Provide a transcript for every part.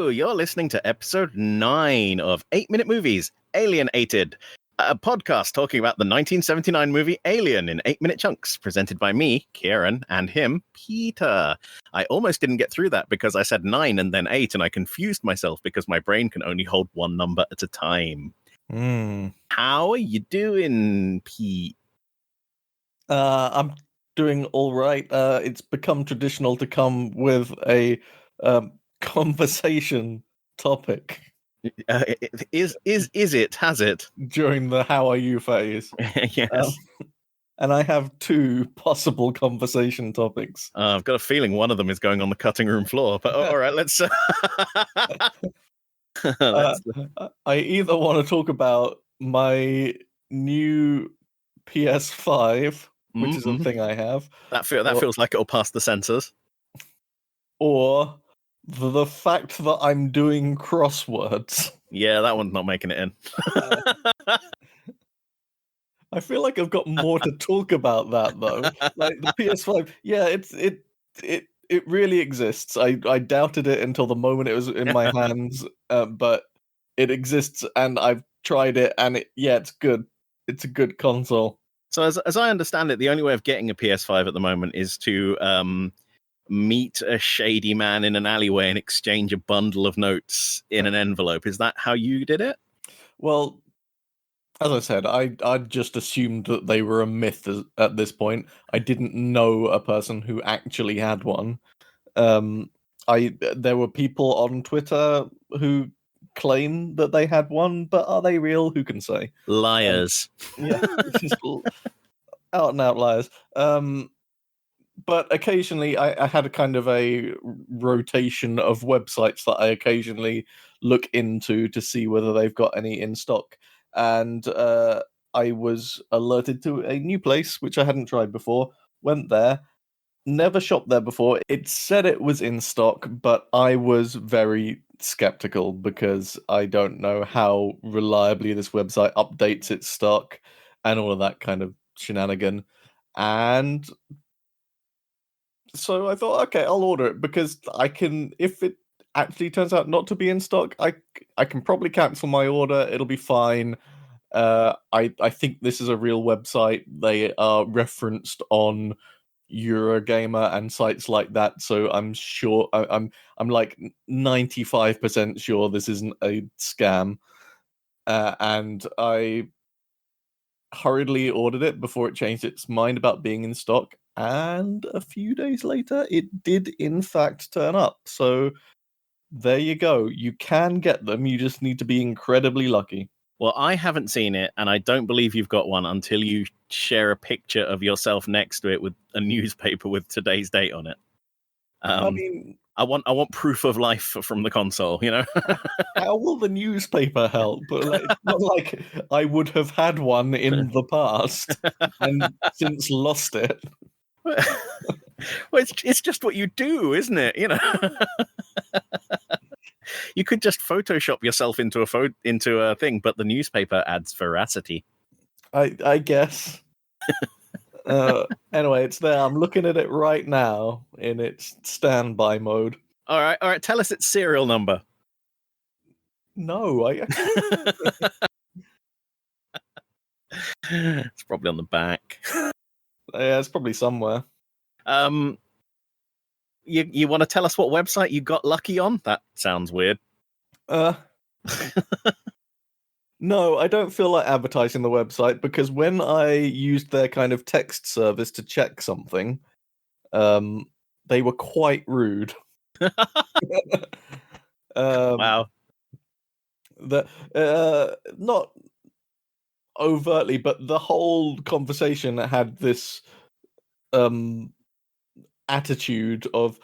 You're listening to episode 9 of 8 Minute Movies, Alienated, a podcast talking about the 1979 movie Alien in 8-minute chunks, presented by me, Kieran, and him, Peter. I almost didn't get through that because I said 9 and then 8, and I confused myself because my brain can only hold one number at a time. How are you doing, Pete? I'm doing all right. It's become traditional to come with a conversation topic Has it? during the "How are you" phase. Yes. And I have 2 possible conversation topics. I've got a feeling one of them is going on the cutting room floor, but all right, let's... I either want to talk about my new PS5, which is a thing I have. That feels like it'll pass the censors. Or the fact that I'm doing crosswords. Yeah, that one's not making it in. I feel like I've got more to talk about that though. Like the PS5, yeah, it really exists. I doubted it until the moment it was in my hands, but it exists, and I've tried it, and it's good. It's a good console. So as I understand it, the only way of getting a PS5 at the moment is to meet a shady man in an alleyway and exchange a bundle of notes in an envelope. Is that how you did it? Well, as I said, I just assumed that they were a myth at this point. I didn't know a person who actually had one. There were people on Twitter who claim that they had one, but are they real? Who can say? Liars. Yeah, just out and out liars. But occasionally I had a kind of a rotation of websites that I occasionally look into to see whether they've got any in stock. And I was alerted to a new place, which I hadn't tried before. Went there, never shopped there before. It said it was in stock, but I was very skeptical because I don't know how reliably this website updates its stock and all of that kind of shenanigan. And so I thought, okay, I'll order it because I can, if it actually turns out not to be in stock, I can probably cancel my order. It'll be fine. I think this is a real website. They are referenced on Eurogamer and sites like that, so I'm sure I'm like 95% sure this isn't a scam. And I hurriedly ordered it before it changed its mind about being in stock, and a few days later it did in fact turn up. So there you go. You can get them, you just need to be incredibly lucky. Well, I haven't seen it, and I don't believe you've got one until you share a picture of yourself next to it with a newspaper with today's date on it. I mean, I want proof of life from the console, you know? How will the newspaper help? But it's not like I would have had one in the past and since lost it. Well, it's just what you do, isn't it? You know? You could just Photoshop yourself into a thing, but the newspaper adds veracity. I guess. Anyway, it's there. I'm looking at it right now in its standby mode. All right. Tell us its serial number. No, It's probably on the back. Yeah, it's probably somewhere. You want to tell us what website you got lucky on? That sounds weird. No, I don't feel like advertising the website because when I used their kind of text service to check something, they were quite rude. Wow. Not overtly, but the whole conversation had this attitude of,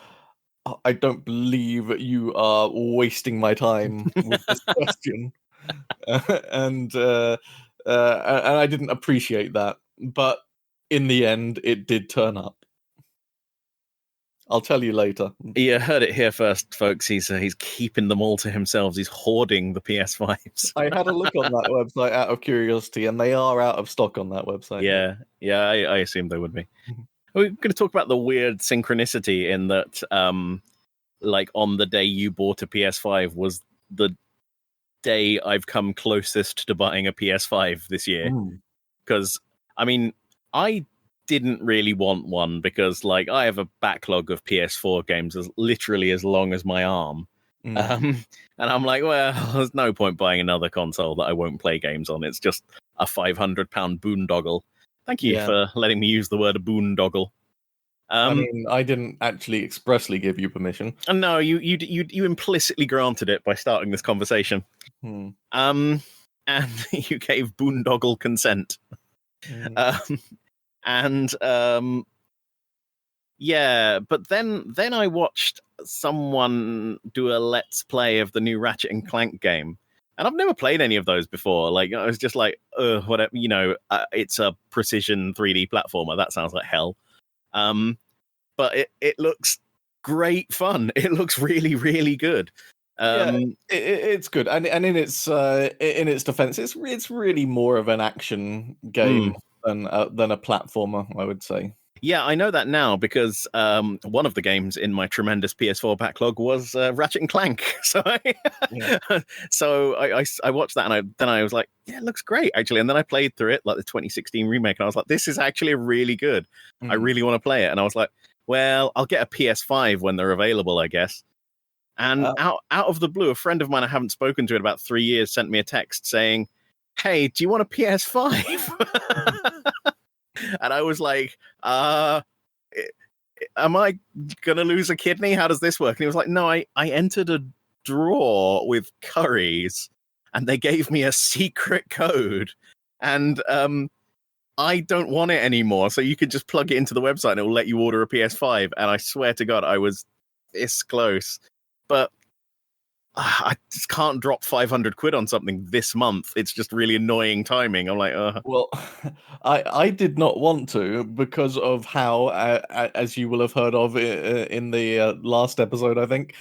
I don't believe you are wasting my time with this question. And I didn't appreciate that. But in the end, it did turn up. I'll tell you later. You heard it here first, folks. He's keeping them all to himself. He's hoarding the PS5s. I had a look on that website out of curiosity, and they are out of stock on that website. Yeah, I assumed they would be. We're going to talk about the weird synchronicity in that like on the day you bought a PS5 was the day I've come closest to buying a PS5 this year. Because, I mean, I didn't really want one because, like, I have a backlog of PS4 games literally as long as my arm. And I'm like, well, there's no point buying another console that I won't play games on. It's just a £500 boondoggle. Thank you for letting me use the word boondoggle. I mean, I didn't actually expressly give you permission. No, you implicitly granted it by starting this conversation. And you gave boondoggle consent. Yeah, but then I watched someone do a let's play of the new Ratchet and Clank game, and I've never played any of those before. Like, I was just like, whatever, it's a precision 3D platformer. That sounds like hell. But it looks great fun. It looks really, really good. It's good, and in its defense, it's really more of an action game than a platformer, I would say. Yeah, I know that now because one of the games in my tremendous PS4 backlog was Ratchet and Clank. So I watched that, and I was like, yeah, it looks great actually. And then I played through it, like the 2016 remake, and I was like, this is actually really good. I really want to play it. And I was like, well, I'll get a PS5 when they're available, I guess. And out of the blue, a friend of mine I haven't spoken to in about 3 years sent me a text saying, hey, do you want a PS5? And I was like, am I going to lose a kidney? How does this work? And he was like, no, I entered a drawer with curries and they gave me a secret code. And I don't want it anymore. So you can just plug it into the website and it will let you order a PS5. And I swear to God, I was this close. But I just can't drop 500 quid on something this month. It's just really annoying timing. I'm like, Well, I did not want to because of how, as you will have heard of in the last episode, I think,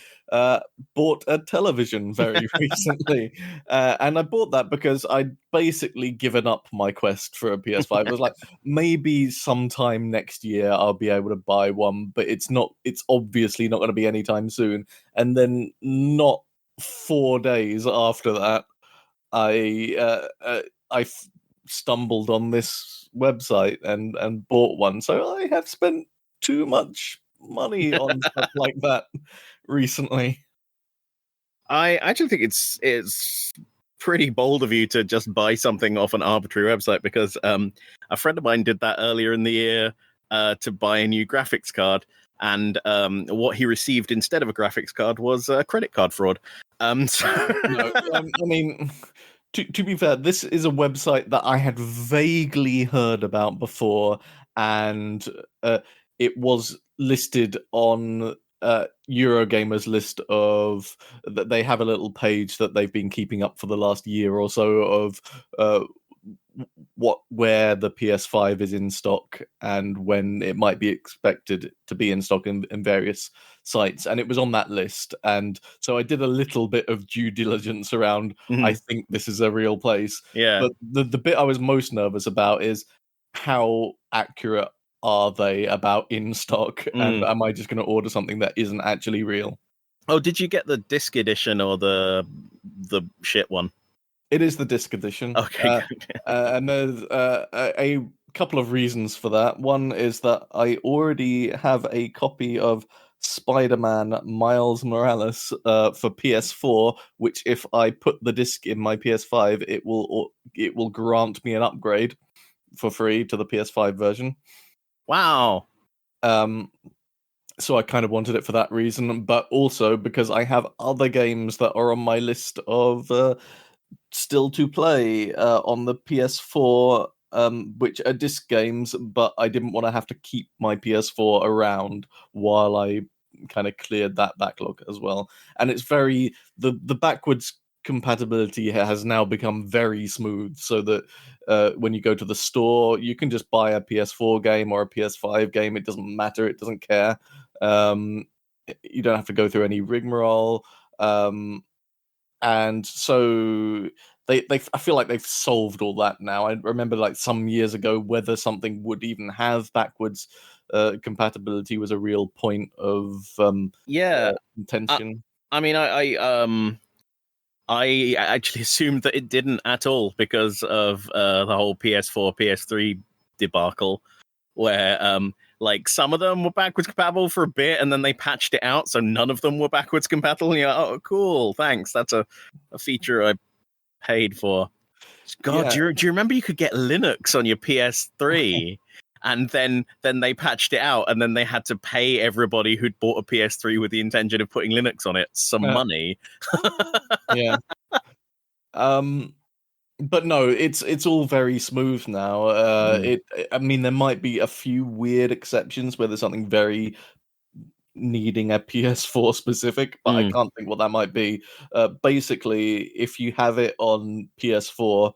bought a television very recently. And I bought that because I'd basically given up my quest for a PS5. I was like, maybe sometime next year I'll be able to buy one, but it's obviously not going to be anytime soon. And then not 4 days after that, I stumbled on this website and bought one. So I have spent too much money on stuff like that recently. I actually think it's pretty bold of you to just buy something off an arbitrary website because a friend of mine did that earlier in the year to buy a new graphics card. And what he received instead of a graphics card was a credit card fraud. I mean, to be fair, this is a website that I had vaguely heard about before, and it was listed on Eurogamer's list of that they have a little page that they've been keeping up for the last year or so of where the PS5 is in stock and when it might be expected to be in stock in various sites, and it was on that list. And so I did a little bit of due diligence around I think this is a real place. But the bit I was most nervous about is how accurate are they about in stock, and am I just going to order something that isn't actually real? Oh, did you get the disc edition or the shit one? It is the disc edition. Okay. And there's a couple of reasons for that. One is that I already have a copy of Spider-Man Miles Morales for PS4, which if I put the disc in my PS5, it will grant me an upgrade for free to the PS5 version. Wow. So I kind of wanted it for that reason, but also because I have other games that are on my list of still to play on the PS4, which are disc games, but I didn't want to have to keep my PS4 around while I kind of cleared that backlog as well. And it's the backwards compatibility has now become very smooth, so that when you go to the store, you can just buy a PS4 game or a PS5 game. It doesn't matter. It doesn't care. You don't have to go through any rigmarole. And so I feel like they've solved all that now. I remember like some years ago whether something would even have backwards compatibility was a real point of intention. I mean, I actually assumed that it didn't at all because of the whole PS4, PS3 debacle, where like some of them were backwards compatible for a bit, and then they patched it out, so none of them were backwards compatible. And you're like, oh, cool, thanks. That's a feature I paid for. God, Yeah. do you remember you could get Linux on your PS3? And then they patched it out, and then they had to pay everybody who'd bought a PS3 with the intention of putting Linux on it some money. Yeah. But no, it's all very smooth now. I mean, there might be a few weird exceptions where there's something very needing a PS4 specific, but I can't think what that might be. Basically, if you have it on PS4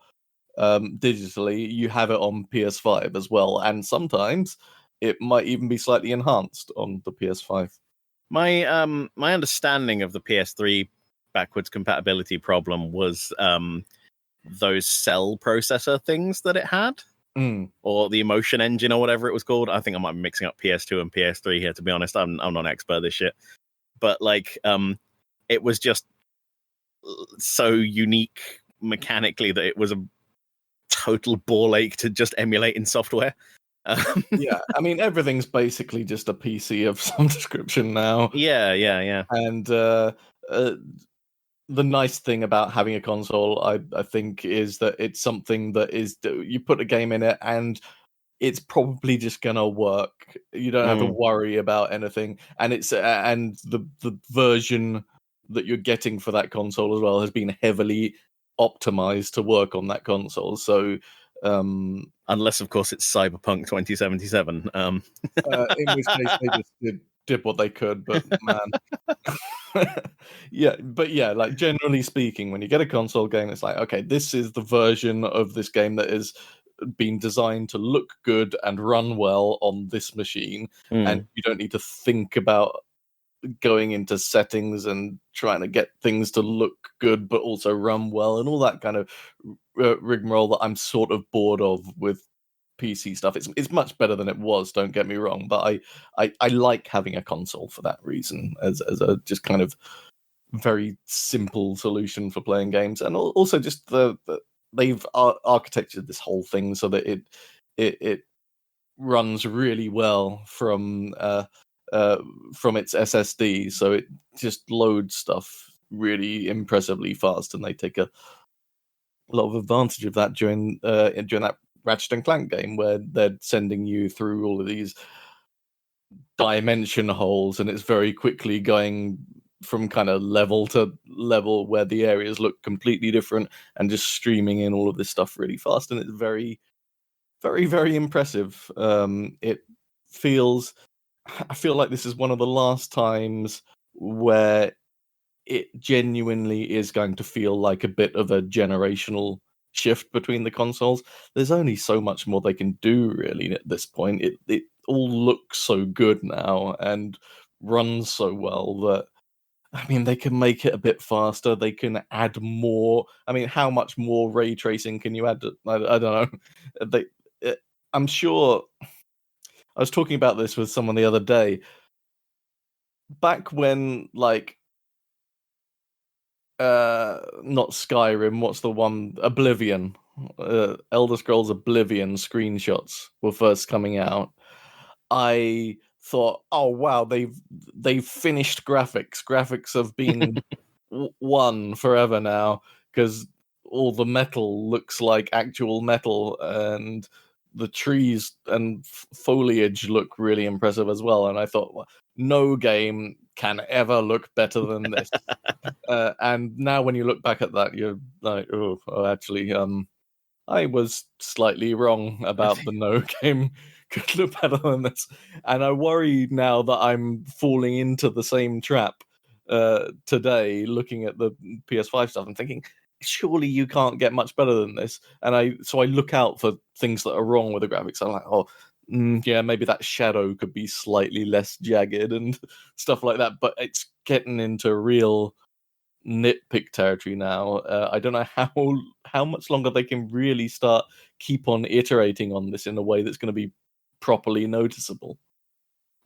digitally, you have it on PS5 as well, and sometimes it might even be slightly enhanced on the PS5. My my understanding of the PS3 backwards compatibility problem was those cell processor things that it had, or the emotion engine or whatever it was called. I think I might be mixing up PS2 and PS3 here, to be honest. I'm not an expert at this shit, but like it was just so unique mechanically that it was a total ball ache to just emulate in software. Yeah, I mean, everything's basically just a PC of some description now. Yeah. And the nice thing about having a console, I think, is that it's something that is, you put a game in it and it's probably just gonna work. You don't have to worry about anything, and it's and the version that you're getting for that console as well has been heavily optimized to work on that console. So unless of course it's Cyberpunk 2077, in which case they just did what they could, but man. yeah, like generally speaking, when you get a console game, it's like, okay, this is the version of this game that is been designed to look good and run well on this machine, and you don't need to think about going into settings and trying to get things to look good but also run well and all that kind of rigmarole that I'm sort of bored of with PC stuff. It's much better than it was, don't get me wrong, but I like having a console for that reason, as a just kind of very simple solution for playing games, and also just they've architectured this whole thing so that it runs really well from its SSD, so it just loads stuff really impressively fast, and they take a lot of advantage of that during that Ratchet and Clank game, where they're sending you through all of these dimension holes, and it's very quickly going from kind of level to level where the areas look completely different, and just streaming in all of this stuff really fast, and it's very, very, very impressive. I feel like this is one of the last times where it genuinely is going to feel like a bit of a generational shift between the consoles. There's only so much more they can do really at this point. It all looks so good now and runs so well that, I mean, they can make it a bit faster. They can add more. I mean, how much more ray tracing can you add? I don't know. I'm sure. I was talking about this with someone the other day. Back when, like, not Skyrim, what's the one? Oblivion. Elder Scrolls Oblivion screenshots were first coming out. I thought, oh wow, they've finished graphics. Graphics have been won forever now, because all the metal looks like actual metal, and the trees and foliage look really impressive as well. And I thought, well, no game can ever look better than this. And now when you look back at that, you're like, oh actually, I was slightly wrong about the no game could look better than this. And I worry now that I'm falling into the same trap today, looking at the PS5 stuff and thinking, surely you can't get much better than this. And so I look out for things that are wrong with the graphics. I'm like, oh, yeah, maybe that shadow could be slightly less jagged and stuff like that. But it's getting into real nitpick territory now. I don't know how much longer they can really keep on iterating on this in a way that's going to be properly noticeable.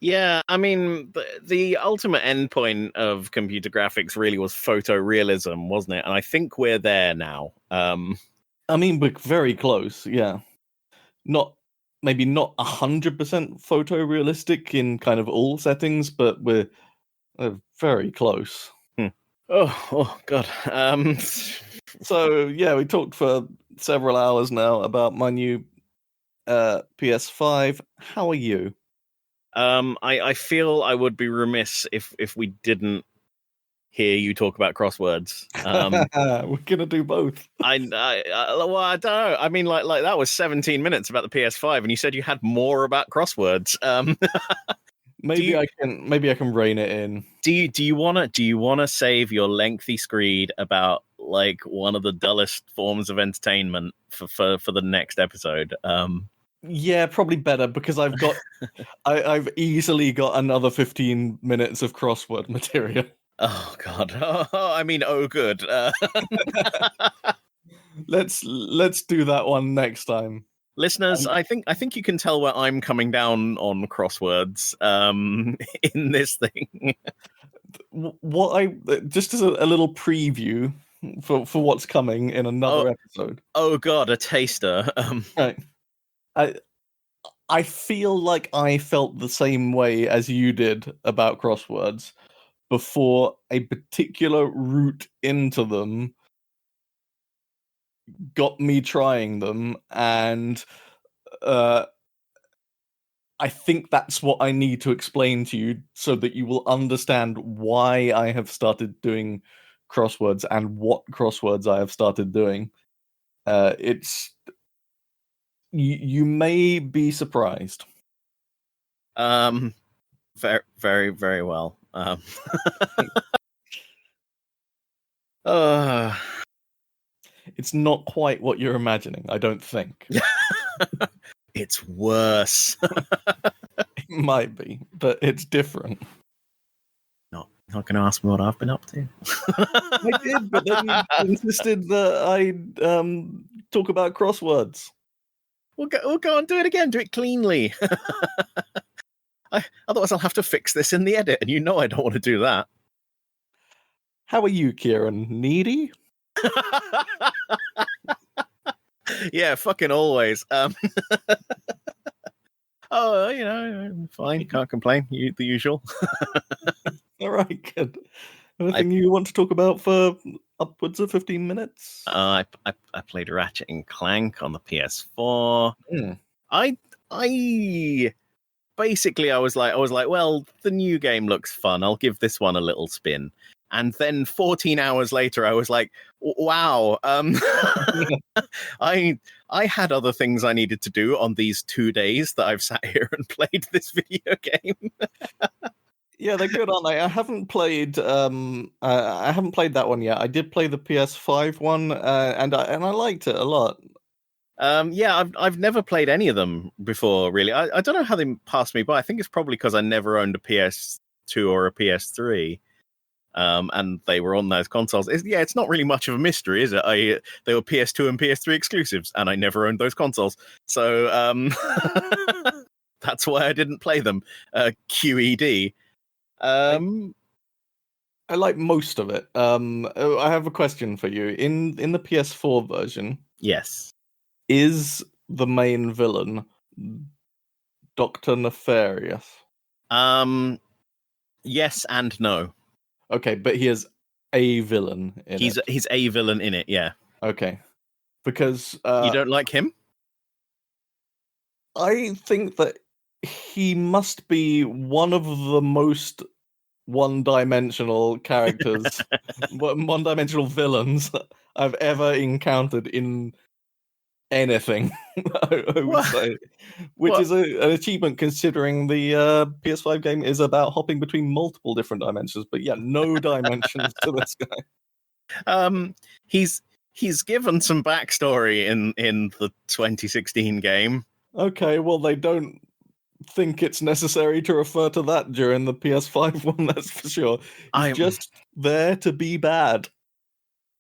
Yeah, I mean, the ultimate endpoint of computer graphics really was photorealism, wasn't it? And I think we're there now. I mean, we're very close. Yeah, not maybe not 100% photorealistic in kind of all settings, but we're very close. Oh God. So yeah, we talked for several hours now about my new PS5. How are you? I feel I would be remiss if we didn't hear you talk about crosswords. We're gonna do both. Well, I don't know. I mean, like that was 17 minutes about the PS5, and you said you had more about crosswords. Maybe I can rein it in. Do you wanna save your lengthy screed about like one of the dullest forms of entertainment for the next episode? Yeah, probably better because I've easily got another 15 minutes of crossword material. Oh God! I mean, oh good. Let's do that one next time. Listeners, I think you can tell where I'm coming down on crosswords in this thing. What I just as a little preview for what's coming in another episode. Oh God, a taster. Right. I feel like I felt the same way as you did about crosswords before a particular route into them got me trying them, and I think that's what I need to explain to you so that you will understand why I have started doing crosswords and what crosswords I have started doing. It's you may be surprised. Very, very, very well. It's not quite what you're imagining, I don't think. It's worse. It might be, but it's different. Not going to ask me what I've been up to. I did, but then you insisted that I talk about crosswords. We'll go and do it again. Do it cleanly. Otherwise, I'll have to fix this in the edit, and you know I don't want to do that. How are you, Kieran? Needy? Yeah, fucking always. Oh, you know, fine. Can't complain. The usual. All right, good. Anything you want to talk about for upwards of 15 minutes? I played Ratchet and Clank on the PS4. Mm. I basically I was like, well, the new game looks fun. I'll give this one a little spin. And then 14 hours later, I was like, wow. I had other things I needed to do on these 2 days that I've sat here and played this video game. Yeah, they're good, aren't they? I haven't played that one yet. I did play the PS5 one, and I liked it a lot. Yeah, I've never played any of them before, really. I don't know how they passed me by. I think it's probably because I never owned a PS2 or a PS3. And they were on those consoles. It's not really much of a mystery, is it? They were PS2 and PS3 exclusives, and I never owned those consoles. So that's why I didn't play them. QED. I like most of it. I have a question for you. In the PS4 version, yes, is the main villain Dr. Nefarious? Yes and no. Okay, but he is a villain in it. He's a villain in it, yeah. Okay. Because you don't like him? I think that he must be one of the most one-dimensional characters, one-dimensional villains I've ever encountered in anything, I would say. Which is an achievement considering the PS5 game is about hopping between multiple different dimensions. But yeah, no dimensions to this guy. He's given some backstory in the 2016 game. Okay, well, they don't think it's necessary to refer to that during the PS5 one, that's for sure. He's just there to be bad.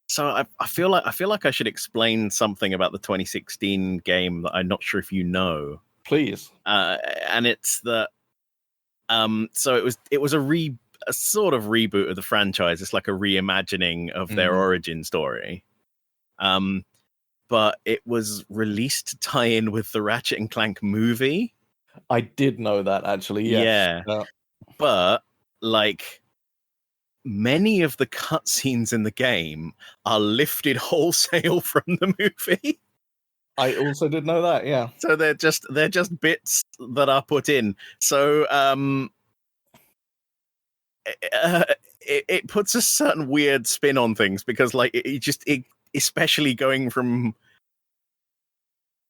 So I feel like I should explain something about the 2016 game that I'm not sure if you know. Please. And it's that So it was a sort of reboot of the franchise. It's like a reimagining of their origin story. But it was released to tie in with the Ratchet and Clank movie. I did know that, actually, yes. Yeah. But, like, many of the cutscenes in the game are lifted wholesale from the movie. I also did know that, yeah. So they're just bits that are put in. So it puts a certain weird spin on things, because like it especially going from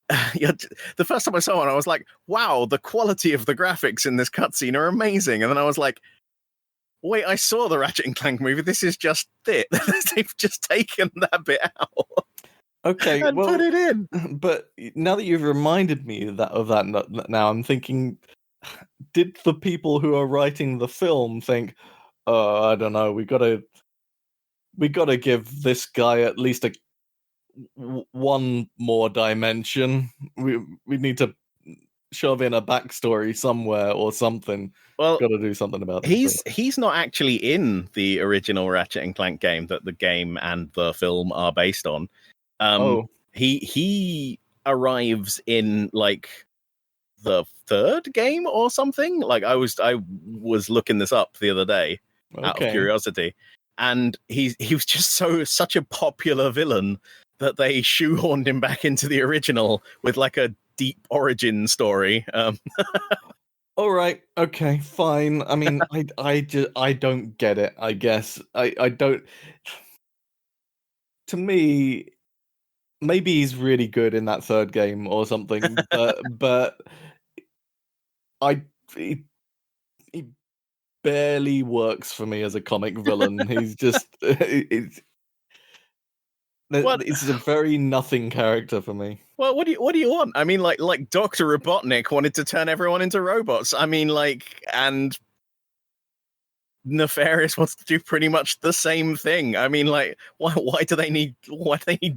the first time I saw it, I was like, wow, the quality of the graphics in this cutscene are amazing. And then I was like, wait, I saw the Ratchet and Clank movie. This is just it. They've just taken that bit out. Okay, and well, put it in. But now that you've reminded me of that, now I'm thinking, did the people who are writing the film think, oh, I don't know, we gotta give this guy at least one more dimension. We need to shove in a backstory somewhere or something. Well, got to do something about this. He's not actually in the original Ratchet and Clank game that the game and the film are based on. He arrives in like the third game or something. Like I was looking this up the other day out of curiosity, and he was just such a popular villain that they shoehorned him back into the original with like a deep origin story. All right, okay, fine. I mean, I don't get it. I guess I don't. To me, maybe he's really good in that third game or something, but he barely works for me as a comic villain. He's just it's a very nothing character for me. Well, what do you want? I mean, like Dr. Robotnik wanted to turn everyone into robots. I mean, like, and Nefarious wants to do pretty much the same thing. I mean, like, why do they need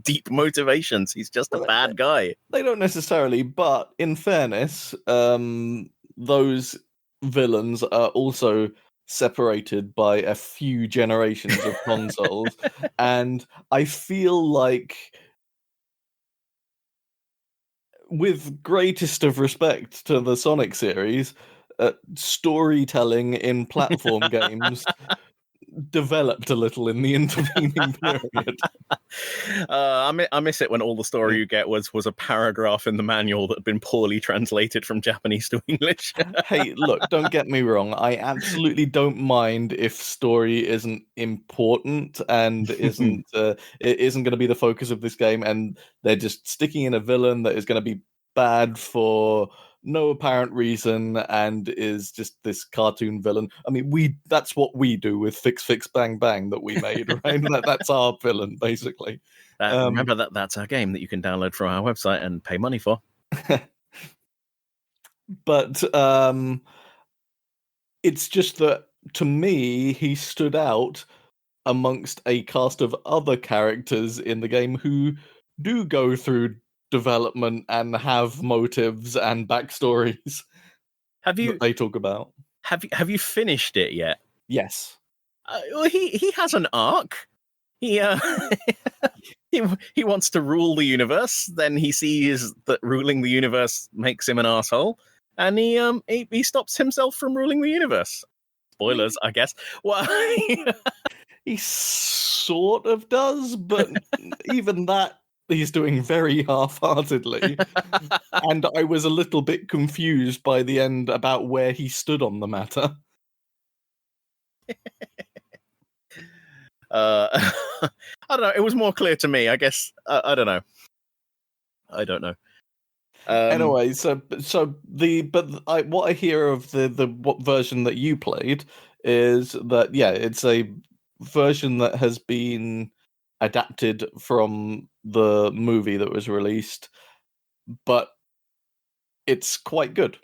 deep motivations? He's just a bad guy. They don't necessarily, but in fairness, those villains are also separated by a few generations of consoles, and I feel like, with greatest of respect to the Sonic series, storytelling in platform games developed a little in the intervening period. I miss it when all the story you get was a paragraph in the manual that had been poorly translated from Japanese to English. Hey, look, don't get me wrong. I absolutely don't mind if story isn't important and it isn't going to be the focus of this game, and they're just sticking in a villain that is going to be bad for no apparent reason and is just this cartoon villain. I mean, that's what we do with Fix Fix Bang Bang that we made, right? That's our villain, basically. Remember that's our game that you can download from our website and pay money for. But it's just that, to me, he stood out amongst a cast of other characters in the game who do go through development and have motives and backstories. They talk about? Have you finished it yet? Yes. Well, he has an arc. He he wants to rule the universe. Then he sees that ruling the universe makes him an asshole, and he stops himself from ruling the universe. Spoilers, I guess. Well, he sort of does, but even that he's doing very half-heartedly. And I was a little bit confused by the end about where he stood on the matter. I don't know. It was more clear to me, I guess. I don't know. Anyway, what I hear of what version that you played is that, yeah, it's a version that has been adapted from the movie that was released, but it's quite good.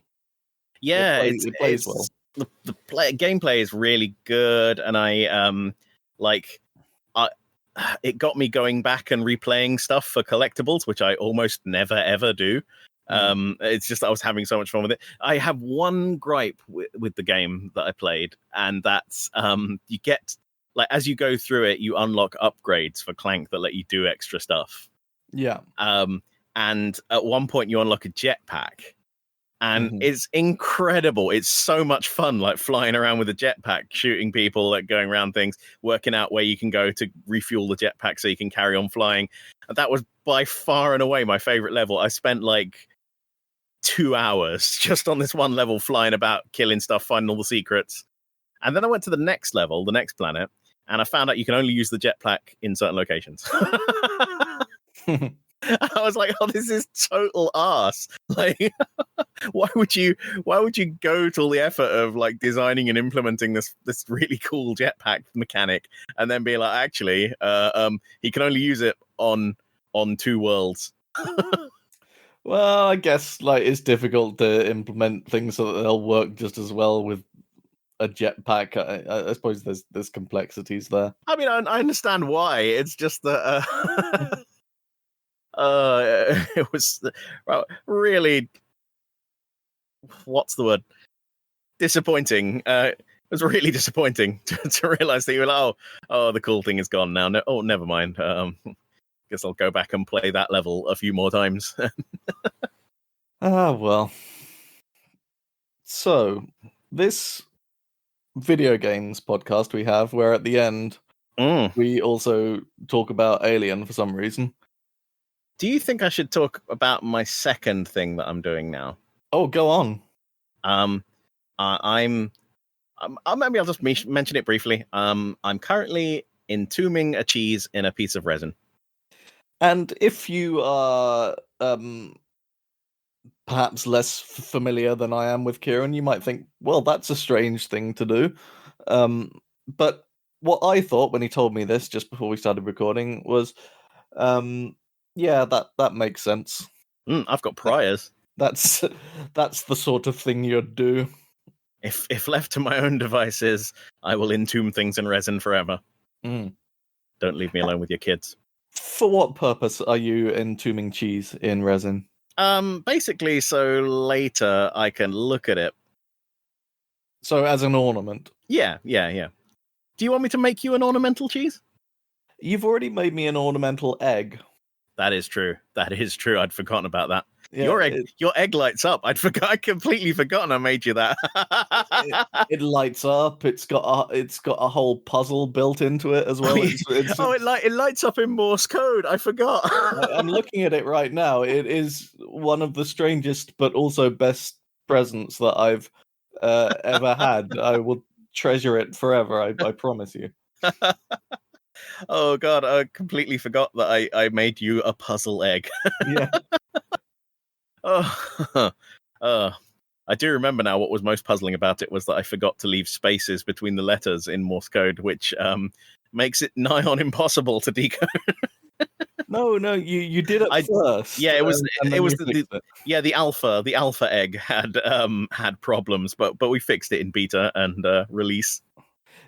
Yeah, it plays well. The gameplay is really good, and it got me going back and replaying stuff for collectibles, which I almost never ever do. It's just I was having so much fun with it. I have one gripe with the game that I played, and that's you get, like, as you go through it, you unlock upgrades for Clank that let you do extra stuff. Yeah. And at one point you unlock a jetpack, and Mhm. it's incredible. It's so much fun, like flying around with a jetpack, shooting people, like going around things, working out where you can go to refuel the jetpack so you can carry on flying. And that was by far and away my favorite level. I spent like 2 hours just on this one level, flying about, killing stuff, finding all the secrets. And then I went to the next level, the next planet, and I found out you can only use the jetpack in certain locations. I was like, "Oh, this is total arse!" Like, why would you go to all the effort of like designing and implementing this really cool jetpack mechanic, and then be like, actually, he can only use it on 2 worlds. Well, I guess like it's difficult to implement things so that they'll work just as well with a jetpack. I suppose there's complexities there. I mean, I understand why. It's just that it was really, what's the word? Disappointing. It was really disappointing to realize that you were like, oh, the cool thing is gone now. No, never mind. Guess I'll go back and play that level a few more times. Well. So, this video games podcast we have, where at the end we also talk about Alien for some reason. Do you think I should talk about my second thing that I'm doing now? Oh, go on. Maybe I'll just mention it briefly. I'm currently entombing a cheese in a piece of resin. And if you are perhaps less familiar than I am with Kieran, you might think, well, that's a strange thing to do. But what I thought when he told me this just before we started recording was, yeah, that makes sense. I've got priors. That's the sort of thing you'd do. If left to my own devices, I will entomb things in resin forever. Don't leave me alone with your kids. For what purpose are you entombing cheese in resin? Basically, so later I can look at it. So as an ornament? Yeah. Do you want me to make you an ornamental cheese? You've already made me an ornamental egg. That is true. I'd forgotten about that. Yeah, your egg lights up. I'd completely forgotten I made you that. it lights up. It's got a whole puzzle built into it as well. It lights up in Morse code. I forgot. I'm looking at it right now. It is one of the strangest but also best presents that I've ever had. I will treasure it forever. I promise you. Oh God, I completely forgot that I made you a puzzle egg. Yeah. I do remember now what was most puzzling about it was that I forgot to leave spaces between the letters in Morse code, which makes it nigh on impossible to decode. No, you did it first. Yeah, it was the alpha egg had problems, but we fixed it in beta and release.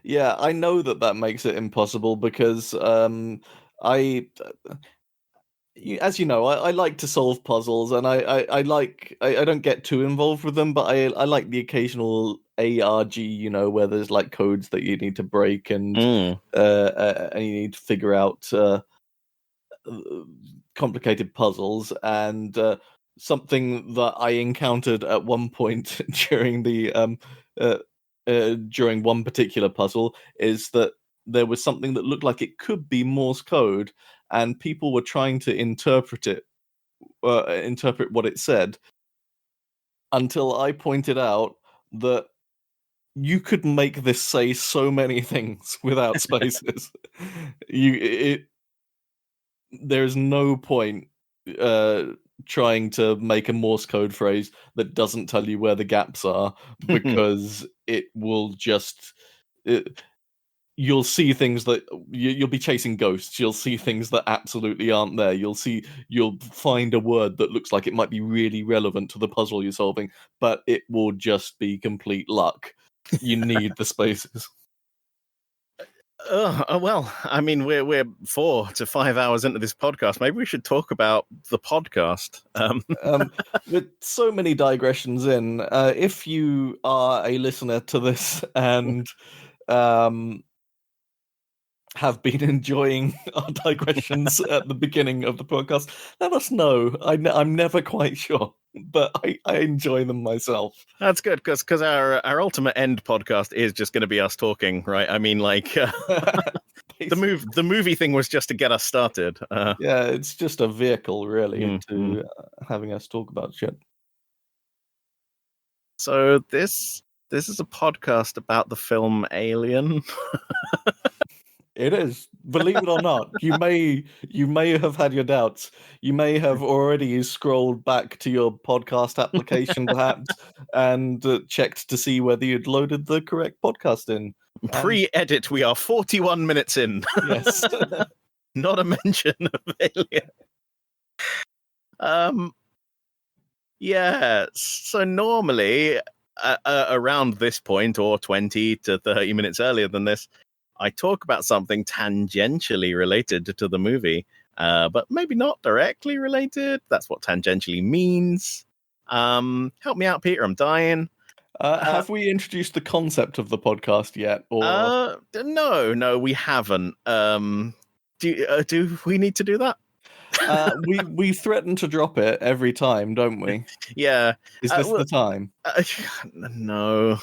Yeah, I know that makes it impossible because as you know, I like to solve puzzles, and I don't get too involved with them, but I like the occasional ARG, where there's like codes that you need to break and you need to figure out complicated puzzles. And something that I encountered at one point during during one particular puzzle is that there was something that looked like it could be Morse code, and people were trying to interpret what it said, until I pointed out that you could make this say so many things without spaces. There's no point trying to make a Morse code phrase that doesn't tell you where the gaps are, because it will just... you'll see things that you'll be chasing ghosts. You'll see things that absolutely aren't there. You'll find a word that looks like it might be really relevant to the puzzle you're solving, but it will just be complete luck. You need the spaces. Well, I mean, we're 4 to 5 hours into this podcast. Maybe we should talk about the podcast. With so many digressions in, if you are a listener to this and have been enjoying our digressions at the beginning of the podcast, let us know. I'm never quite sure, but I enjoy them myself. That's good because our ultimate end podcast is just going to be us talking, right? I mean, like the movie thing was just to get us started. Yeah, it's just a vehicle, really, mm. to having us talk about shit. So this is a podcast about the film Alien. It is. Believe it or not, you may have had your doubts. You may have already scrolled back to your podcast application, perhaps, and checked to see whether you'd loaded the correct podcast in. Pre-edit, we are 41 minutes in. Yes. Not a mention of Alien. Yeah. So normally, around this point, or 20 to 30 minutes earlier than this, I talk about something tangentially related to the movie, but maybe not directly related. That's what tangentially means. Help me out, Peter. I'm dying. Have we introduced the concept of the podcast yet? Or no, we haven't. Do we need to do that? we threaten to drop it every time, don't we? Yeah. Is this the time? No.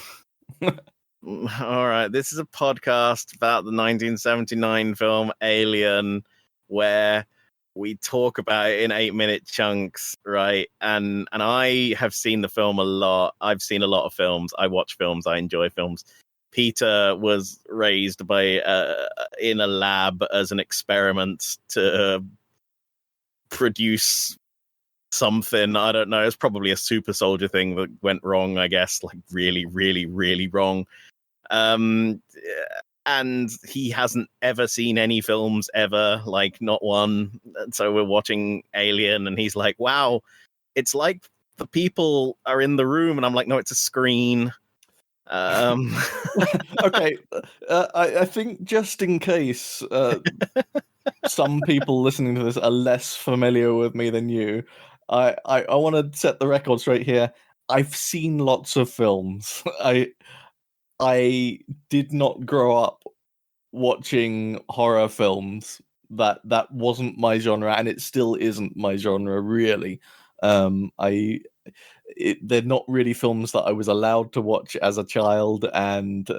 All right. This is a podcast about the 1979 film Alien, where we talk about it in 8-minute chunks, right? And I have seen the film a lot. I've seen a lot of films. I watch films. I enjoy films. Peter was raised in a lab as an experiment to produce something. I don't know. It's probably a super soldier thing that went wrong, I guess, like really, really, really wrong. And he hasn't ever seen any films ever, like not one. So we're watching Alien and he's like, wow, it's like the people are in the room. And I'm like, no, it's a screen. Okay, I think just in case some people listening to this are less familiar with me than you, I want to set the record straight here. I've seen lots of films. I did not grow up watching horror films. That wasn't my genre, and it still isn't my genre, really. They're not really films that I was allowed to watch as a child, and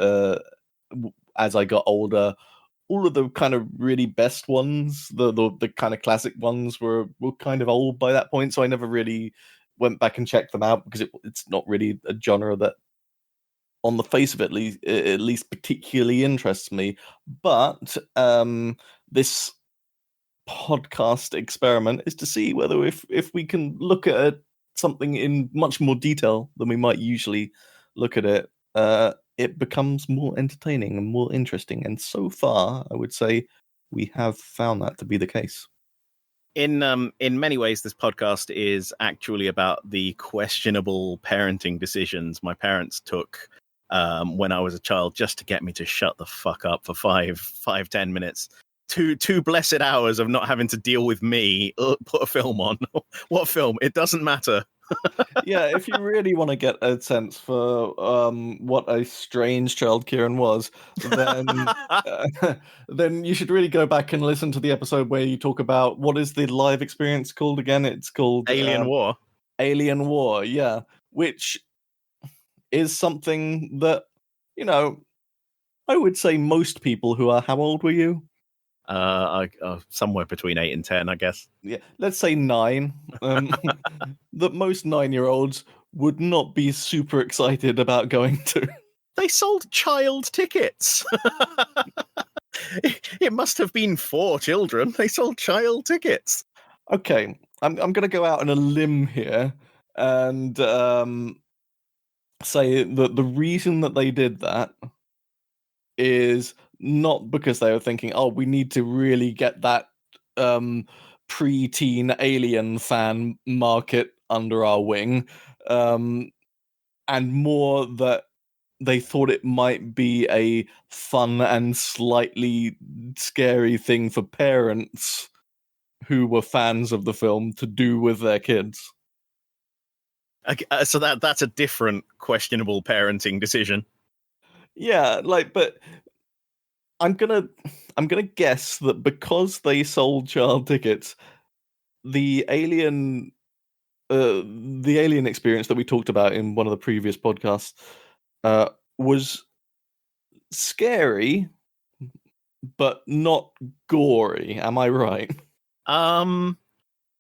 as I got older, all of the kind of really best ones, the kind of classic ones, were kind of old by that point. So I never really went back and checked them out because it's not really a genre that, on the face of it, at least particularly interests me. But this podcast experiment is to see whether if we can look at something in much more detail than we might usually look at it, it becomes more entertaining and more interesting. And so far, I would say we have found that to be the case. In many ways, this podcast is actually about the questionable parenting decisions my parents took when I was a child, just to get me to shut the fuck up for 5-10 minutes. Two blessed hours of not having to deal with me. Put a film on. What film? It doesn't matter. Yeah, if you really want to get a sense for what a strange child Kieran was, then then you should really go back and listen to the episode where you talk about, what is the live experience called again? It's called Alien War. Alien War, yeah, which is something that, I would say most people who are, how old were you? Somewhere between 8 and 10, I guess. Yeah, let's say 9. That most 9-year-olds would not be super excited about going to. They sold child tickets. It must have been for children. They sold child tickets. Okay, I'm going to go out on a limb here and say that the reason that they did that is not because they were thinking, oh, we need to really get that pre-teen Alien fan market under our wing, and more that they thought it might be a fun and slightly scary thing for parents who were fans of the film to do with their kids. Okay, so that's a different questionable parenting decision. Yeah, but I'm gonna guess that because they sold child tickets, the alien experience that we talked about in one of the previous podcasts was scary, but not gory. Am I right?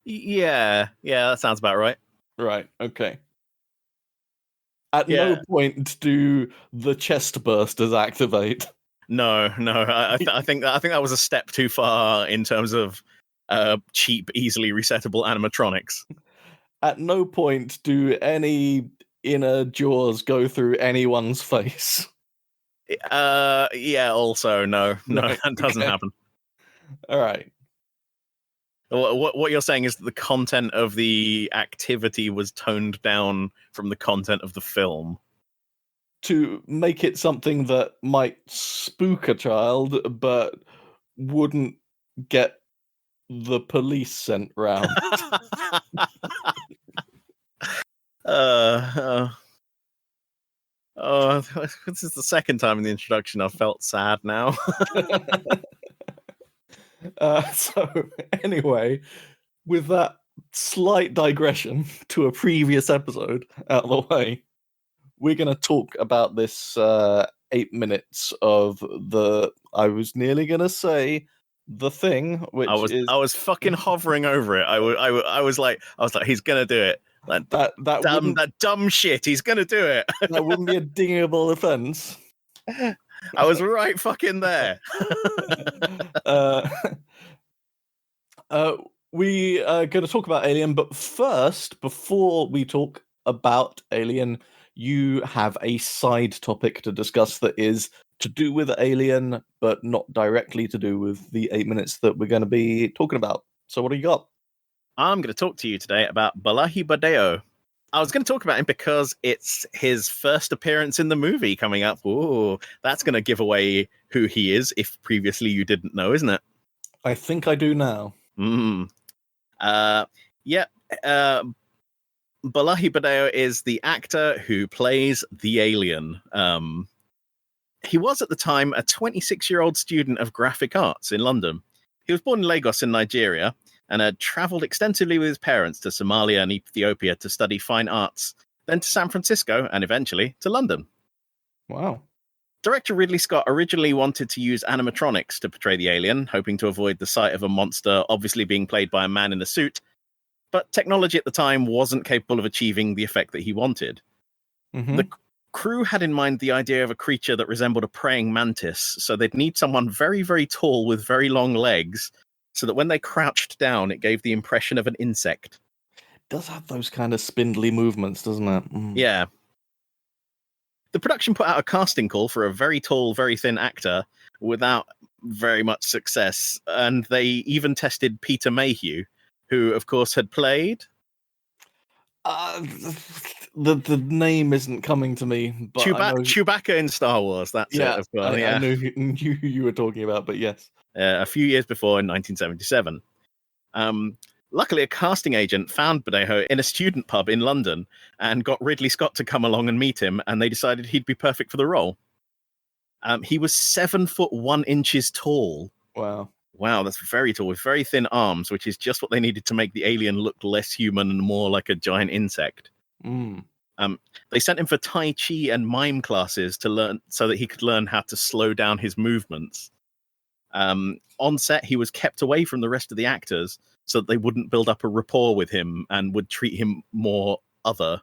Yeah, that sounds about right. Right. Okay. At Yeah. no point do the chest bursters activate. No. I think that was a step too far in terms of cheap, easily resettable animatronics. At no point do any inner jaws go through anyone's face. Yeah. Also, no, Right, that doesn't happen. All right. What you're saying is that the content of the activity was toned down from the content of the film. To make it something that might spook a child, but wouldn't get the police sent round. This is the second time in the introduction I've felt sad now. So, anyway, with that slight digression to a previous episode out of the way, we're going to talk about this 8 minutes of I was nearly going to say The Thing, which I was fucking hovering over it. I was like, he's gonna do it. That dumb shit. He's gonna do it. That wouldn't be a dingable offense. I was right fucking there. We are going to talk about Alien, but first, before we talk about Alien, you have a side topic to discuss that is to do with Alien, but not directly to do with the 8 minutes that we're going to be talking about. So what do you got? I'm going to talk to you today about Balaji Badeo. I was going to talk about him because it's his first appearance in the movie coming up. Ooh, that's going to give away who he is if previously you didn't know, isn't it? I think I do now. Balaji Badeo is the actor who plays the alien. He was at the time a 26-year-old student of graphic arts in London. He was born in Lagos in Nigeria and had travelled extensively with his parents to Somalia and Ethiopia to study fine arts, then to San Francisco and eventually to London. Wow. Director Ridley Scott originally wanted to use animatronics to portray the alien, hoping to avoid the sight of a monster obviously being played by a man in a suit, but technology at the time wasn't capable of achieving the effect that he wanted. Mm-hmm. The crew had in mind the idea of a creature that resembled a praying mantis, so they'd need someone very, very tall with very long legs, so that when they crouched down, it gave the impression of an insect. It does have those kind of spindly movements, doesn't it? Mm. Yeah. The production put out a casting call for a very tall, very thin actor without very much success, and they even tested Peter Mayhew, who, of course, had played... The name isn't coming to me, but Chewbacca in Star Wars. That's it. Of course. I knew who you were talking about, but yes, a few years before in 1977. Luckily, a casting agent found Badeo in a student pub in London and got Ridley Scott to come along and meet him, and they decided he'd be perfect for the role. He was 7'1" tall. Wow, that's very tall, with very thin arms, which is just what they needed to make the alien look less human and more like a giant insect. They sent him for Tai Chi and mime classes to learn, so that he could learn how to slow down his movements. On set, he was kept away from the rest of the actors so that they wouldn't build up a rapport with him and would treat him more other.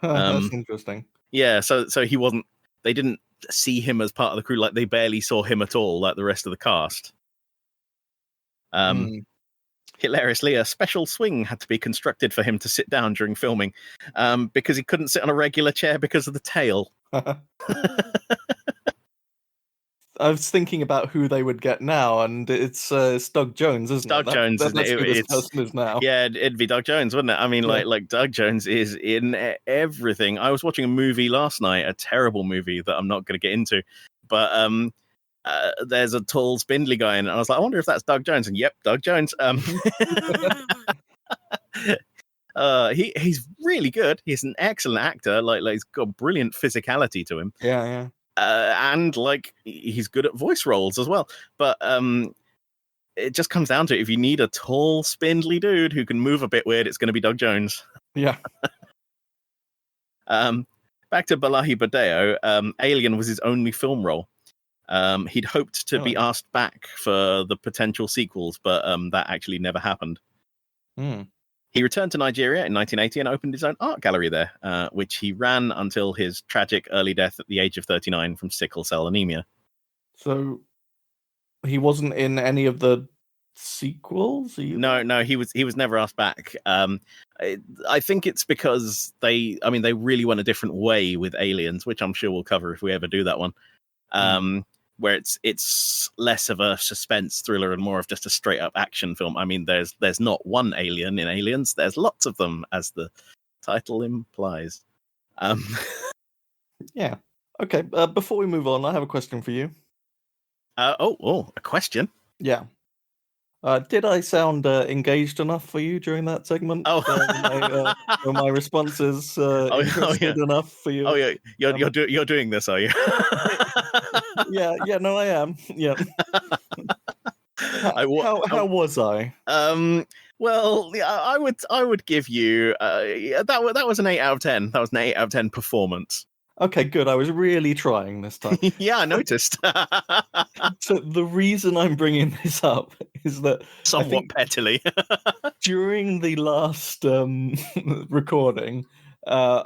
That's interesting. Yeah, so he wasn't. They didn't see him as part of the crew. Like, they barely saw him at all, like the rest of the cast. Hilariously, a special swing had to be constructed for him to sit down during filming, because he couldn't sit on a regular chair because of the tail. I was thinking about who they would get now, and it's Doug Jones, isn't Doug it? Jones, isn't That's it? who this person is now. Yeah, it'd be Doug Jones, wouldn't it? I mean, Yeah. like Doug Jones is in everything. I was watching a movie last night, a terrible movie that I'm not going to get into, but there's a tall, spindly guy in it, and I was like, I wonder if that's Doug Jones. And yep, Doug Jones. He's really good. He's an excellent actor. Like he's got brilliant physicality to him. Yeah. And like he's good at voice roles as well. But it just comes down to it. If you need a tall, spindly dude who can move a bit weird, it's going to be Doug Jones. Yeah. Back to Balahi Badeo. Alien was his only film role. He'd hoped to be asked back for the potential sequels, but that actually never happened. He returned to Nigeria in 1980 and opened his own art gallery there, which he ran until his tragic early death at the age of 39 from sickle cell anemia. So he wasn't in any of the sequels either? No, he was never asked back. I think it's because they really went a different way with Aliens, which I'm sure we'll cover if we ever do that one. Where it's less of a suspense thriller and more of just a straight up action film. I mean, there's not one alien in Aliens. There's lots of them, as the title implies. Yeah. Okay. Before we move on, I have a question for you. A question? Yeah. Did I sound engaged enough for you during that segment? Were my responses interested enough for you? Oh yeah, you're doing this, are you? Yeah, no, I am. Yeah. How was I? Well, I would give you that was an 8 out of 10. That was an 8 out of 10 performance. Okay, good. I was really trying this time. Yeah, I noticed. So the reason I'm bringing this up is that somewhat pettily during the last recording, I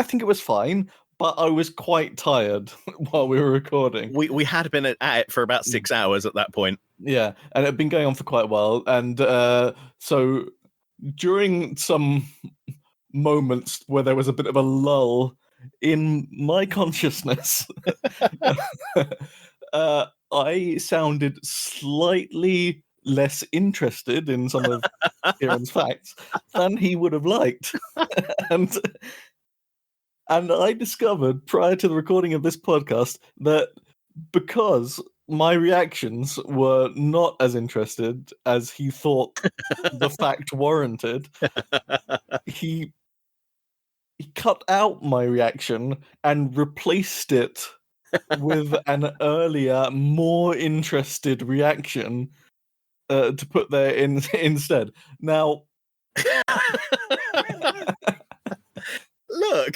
think it was fine, but I was quite tired while we were recording. We had been at it for about 6 hours at that point. Yeah, and it had been going on for quite a while, and so during some moments where there was a bit of a lull in my consciousness, I sounded slightly less interested in some of Kieran's facts than he would have liked. and I discovered prior to the recording of this podcast that because my reactions were not as interested as he thought the fact warranted, he cut out my reaction and replaced it with an earlier, more interested reaction to put there instead. Now, look,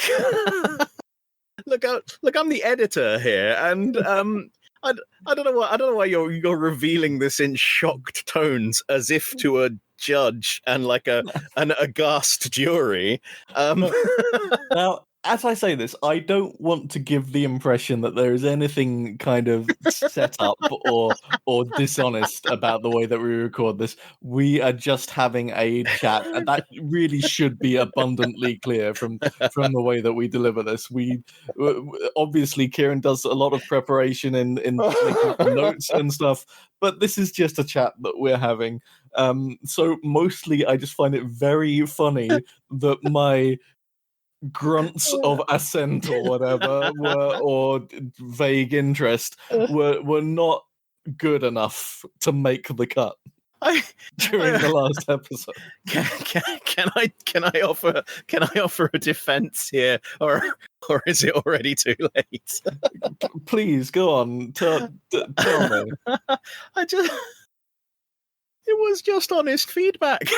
I'm the editor here, and I don't know why you're revealing this in shocked tones, as if to a judge and like an aghast jury. Now, as I say this, I don't want to give the impression that there is anything kind of set up or dishonest about the way that we record this. We are just having a chat, and that really should be abundantly clear from the way that we deliver this. We obviously, Kieran does a lot of preparation in making notes and stuff, but this is just a chat that we're having. So mostly, I just find it very funny that my grunts of assent or whatever or vague interest were not good enough to make the cut during the last episode. Can I offer a defense here, or is it already too late? Please go on. Tell me. It was just honest feedback.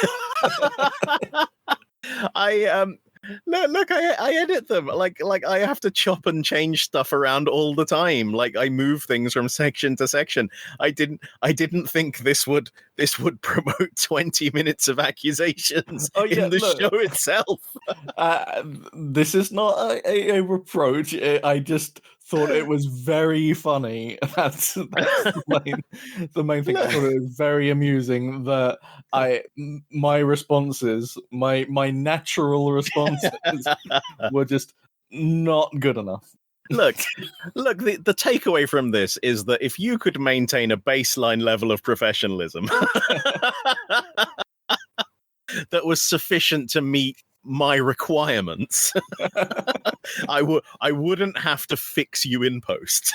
Look, I edit them. Like I have to chop and change stuff around all the time. Like I move things from section to section. I didn't think this would promote 20 minutes of accusations in the show itself. This is not a reproach. I just thought it was very funny. That's the main thing. I thought it was very amusing that my responses, my natural responses were just not good enough. Look, the takeaway from this is that if you could maintain a baseline level of professionalism that was sufficient to meet my requirements, I wouldn't have to fix you in post.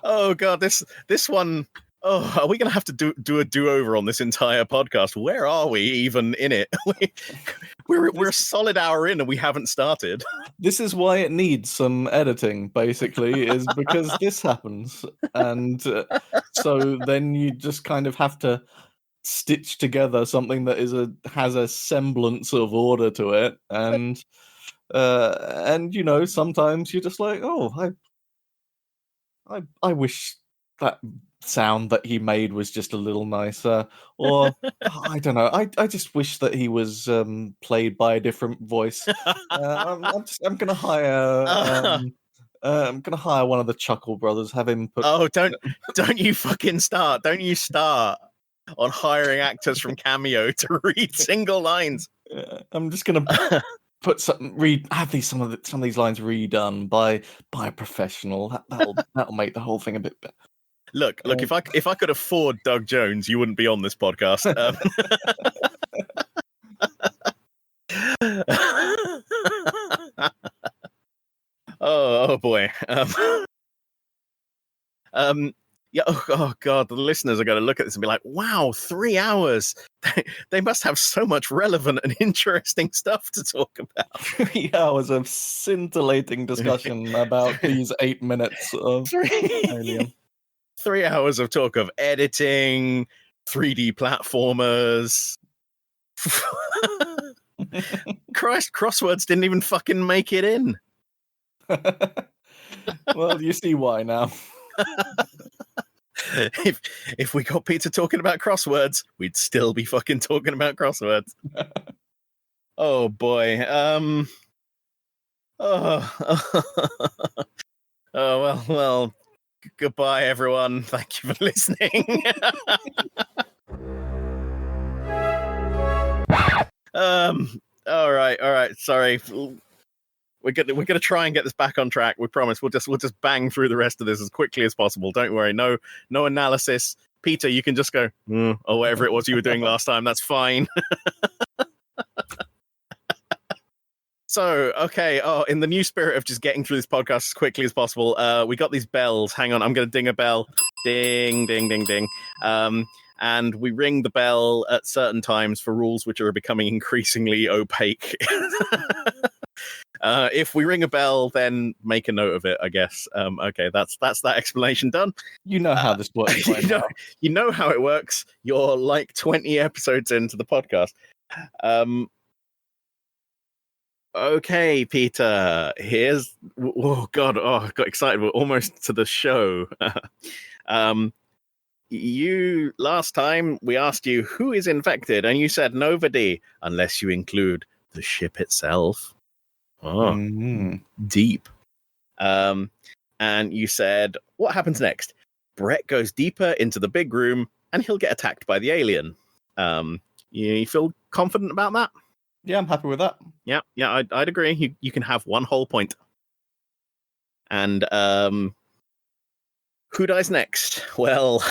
Oh god, this one. Oh, are we going to have to do a do-over on this entire podcast? Where are we even in it? We're a solid hour in and we haven't started. This is why it needs some editing, basically, is because this happens. And so then you just kind of have to stitch together something that has a semblance of order to it. And sometimes you're just like, oh, I wish that sound that he made was just a little nicer, or I don't know. I just wish that he was played by a different voice. I'm gonna hire. I'm gonna hire one of the Chuckle Brothers. Have him put. Oh, don't you fucking start! Don't you start on hiring actors from Cameo to read single lines. I'm just gonna put have some of these lines redone by a professional. That'll make the whole thing a bit better. Look! If I could afford Doug Jones, you wouldn't be on this podcast. Oh boy. Yeah. Oh god, the listeners are going to look at this and be like, "Wow, 3 hours! They must have so much relevant and interesting stuff to talk about." 3 hours of scintillating discussion about these 8 minutes of Alien. 3 hours of talk of editing, 3D platformers. Christ, crosswords didn't even fucking make it in. Well, you see why now. If we got Peter talking about crosswords, we'd still be fucking talking about crosswords. Oh boy. Oh well. Goodbye, everyone. Thank you for listening. All right. Sorry. We're gonna try and get this back on track. We promise. We'll just bang through the rest of this as quickly as possible. Don't worry. No analysis. Peter, you can just go or whatever it was you were doing last time. That's fine. So, okay. Oh, in the new spirit of just getting through this podcast as quickly as possible, we got these bells. Hang on, I'm going to ding a bell. Ding, ding, ding, ding. And we ring the bell at certain times for rules which are becoming increasingly opaque. If we ring a bell, then make a note of it, I guess. Okay, that's that explanation done. You know how this works. You know how it works. You're like 20 episodes into the podcast. Okay, Peter, here's... Oh, God. Oh, I got excited. We're almost to the show. You, last time, we asked you who is infected, and you said nobody, unless you include the ship itself. Oh, deep. And you said, what happens next? Brett goes deeper into the big room, and he'll get attacked by the alien. You feel confident about that? Yeah, I'm happy with that. Yeah, I'd agree. You can have one whole point. And who dies next? Well,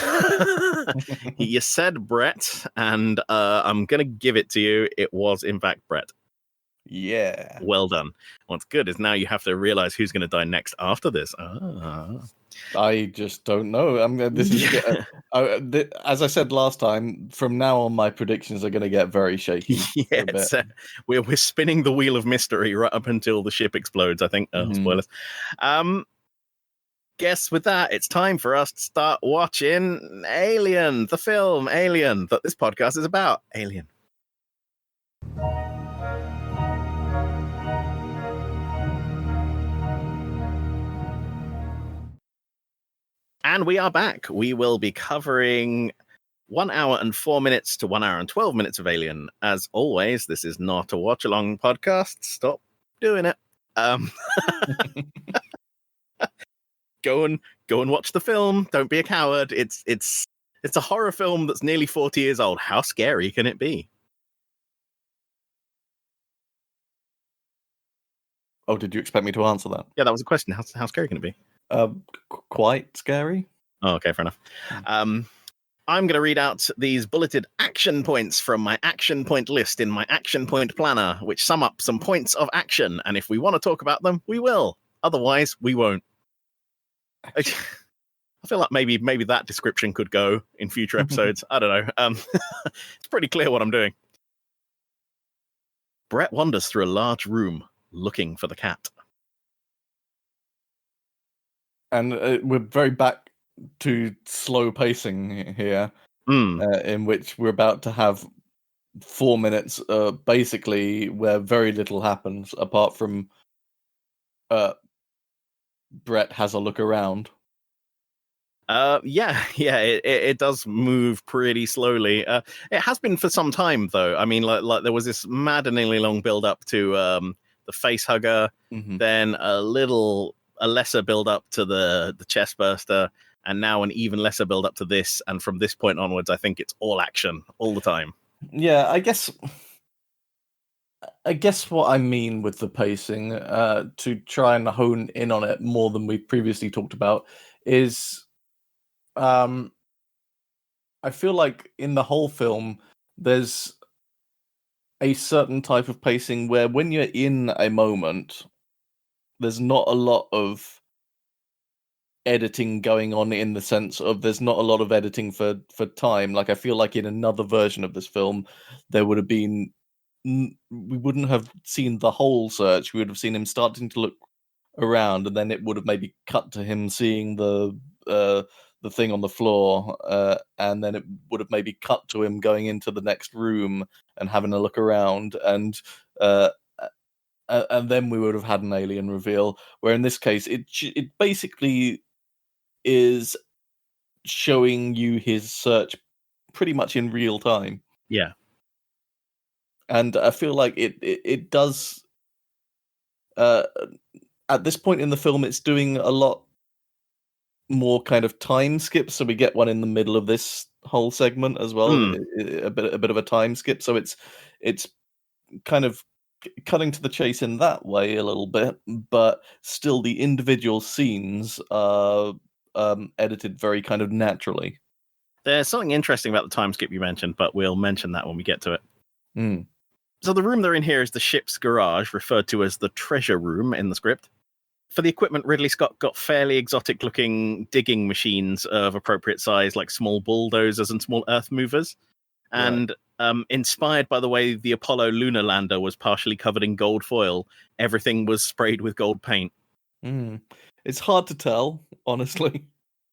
you said Brett, and I'm going to give it to you. It was, in fact, Brett. Yeah. Well done. What's good is now you have to realize who's going to die next after this. I just don't know. As I said last time, from now on, my predictions are going to get very shaky. Yeah, we're spinning the wheel of mystery right up until the ship explodes, I think. Spoilers. Guess with that, it's time for us to start watching Alien, the film Alien, that this podcast is about. Alien. And we are back. We will be covering 1 hour and 4 minutes to 1 hour and 12 minutes of Alien. As always, this is not a watch-along podcast. Stop doing it. Go and watch the film. Don't be a coward. It's a horror film that's nearly 40 years old. How scary can it be? Oh, did you expect me to answer that? Yeah, that was a question. How scary can it be? Quite scary. Oh, okay, fair enough. I'm going to read out these bulleted action points from my action point list in my action point planner, which sum up some points of action. And if we want to talk about them, we will. Otherwise, we won't. I feel like maybe that description could go in future episodes. I don't know. It's pretty clear what I'm doing. Brett wanders through a large room looking for the cat. And we're very back to slow pacing here, in which we're about to have 4 minutes, basically, where very little happens apart from Brett has a look around. It does move pretty slowly. It has been for some time, though. I mean, like there was this maddeningly long build up to the face hugger, then a lesser build up to the chest burster, and now an even lesser build up to this. And from this point onwards, I think it's all action all the time. Yeah, I guess what I mean with the pacing, to try and hone in on it more than we previously talked about, is I feel like in the whole film, there's a certain type of pacing where when you're in a moment, there's not a lot of editing going on, in the sense of there's not a lot of editing for time. Like, I feel like in another version of this film, there would have been... we wouldn't have seen the whole search. We would have seen him starting to look around, and then it would have maybe cut to him seeing the thing on the floor, and then it would have maybe cut to him going into the next room and having a look around, and then we would have had an alien reveal. Where in this case, it basically is showing you his search pretty much in real time. Yeah. And I feel like it does. At this point in the film, it's doing a lot more kind of time skips. So we get one in the middle of this whole segment as well, a bit of a time skip. So it's kind of cutting to the chase in that way a little bit, but still the individual scenes are edited very kind of naturally. There's something interesting about the time skip you mentioned, but we'll mention that when we get to it. So the room they're in here is the ship's garage, referred to as the treasure room in the script. For the equipment, Ridley Scott got fairly exotic-looking digging machines of appropriate size, like small bulldozers and small earth movers. And inspired by the way the Apollo lunar lander was partially covered in gold foil, everything was sprayed with gold paint. It's hard to tell, honestly.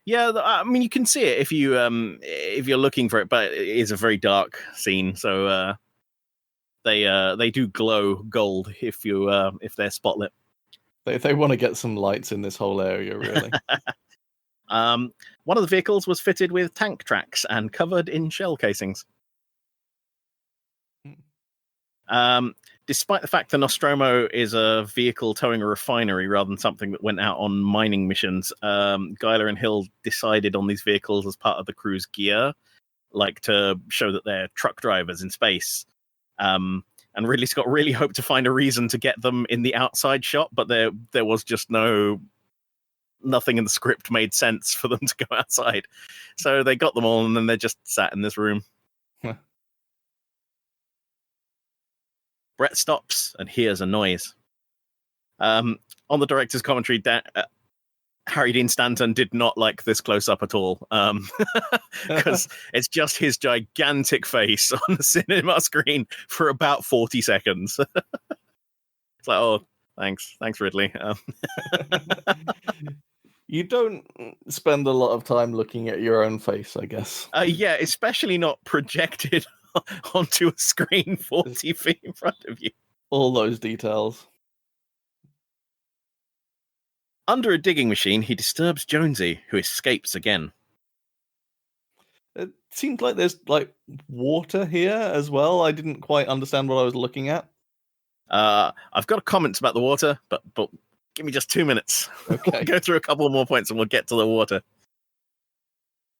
Yeah, I mean, you can see it if you're looking for it, but it is a very dark scene, so they do glow gold if they're spotlit. They want to get some lights in this whole area, really. One of the vehicles was fitted with tank tracks and covered in shell casings. Despite the fact the Nostromo is a vehicle towing a refinery rather than something that went out on mining missions, Geiler and Hill decided on these vehicles as part of the crew's gear, like to show that they're truck drivers in space. And Ridley Scott really hoped to find a reason to get them in the outside shot, but there was just nothing in the script made sense for them to go outside. So they got them all, and then they just sat in this room. Brett stops and hears a noise. On the director's commentary, Harry Dean Stanton did not like this close-up at all, because it's just his gigantic face on the cinema screen for about 40 seconds. It's like, oh, thanks Ridley. You don't spend a lot of time looking at your own face, I guess. Yeah, especially not projected onto a screen 40 feet in front of you. All those details. Under a digging machine, he disturbs Jonesy, who escapes again. It seems like there's water here as well. I didn't quite understand what I was looking at. I've got comments about the water, but give me just 2 minutes. Okay. We'll go through a couple more points and we'll get to the water.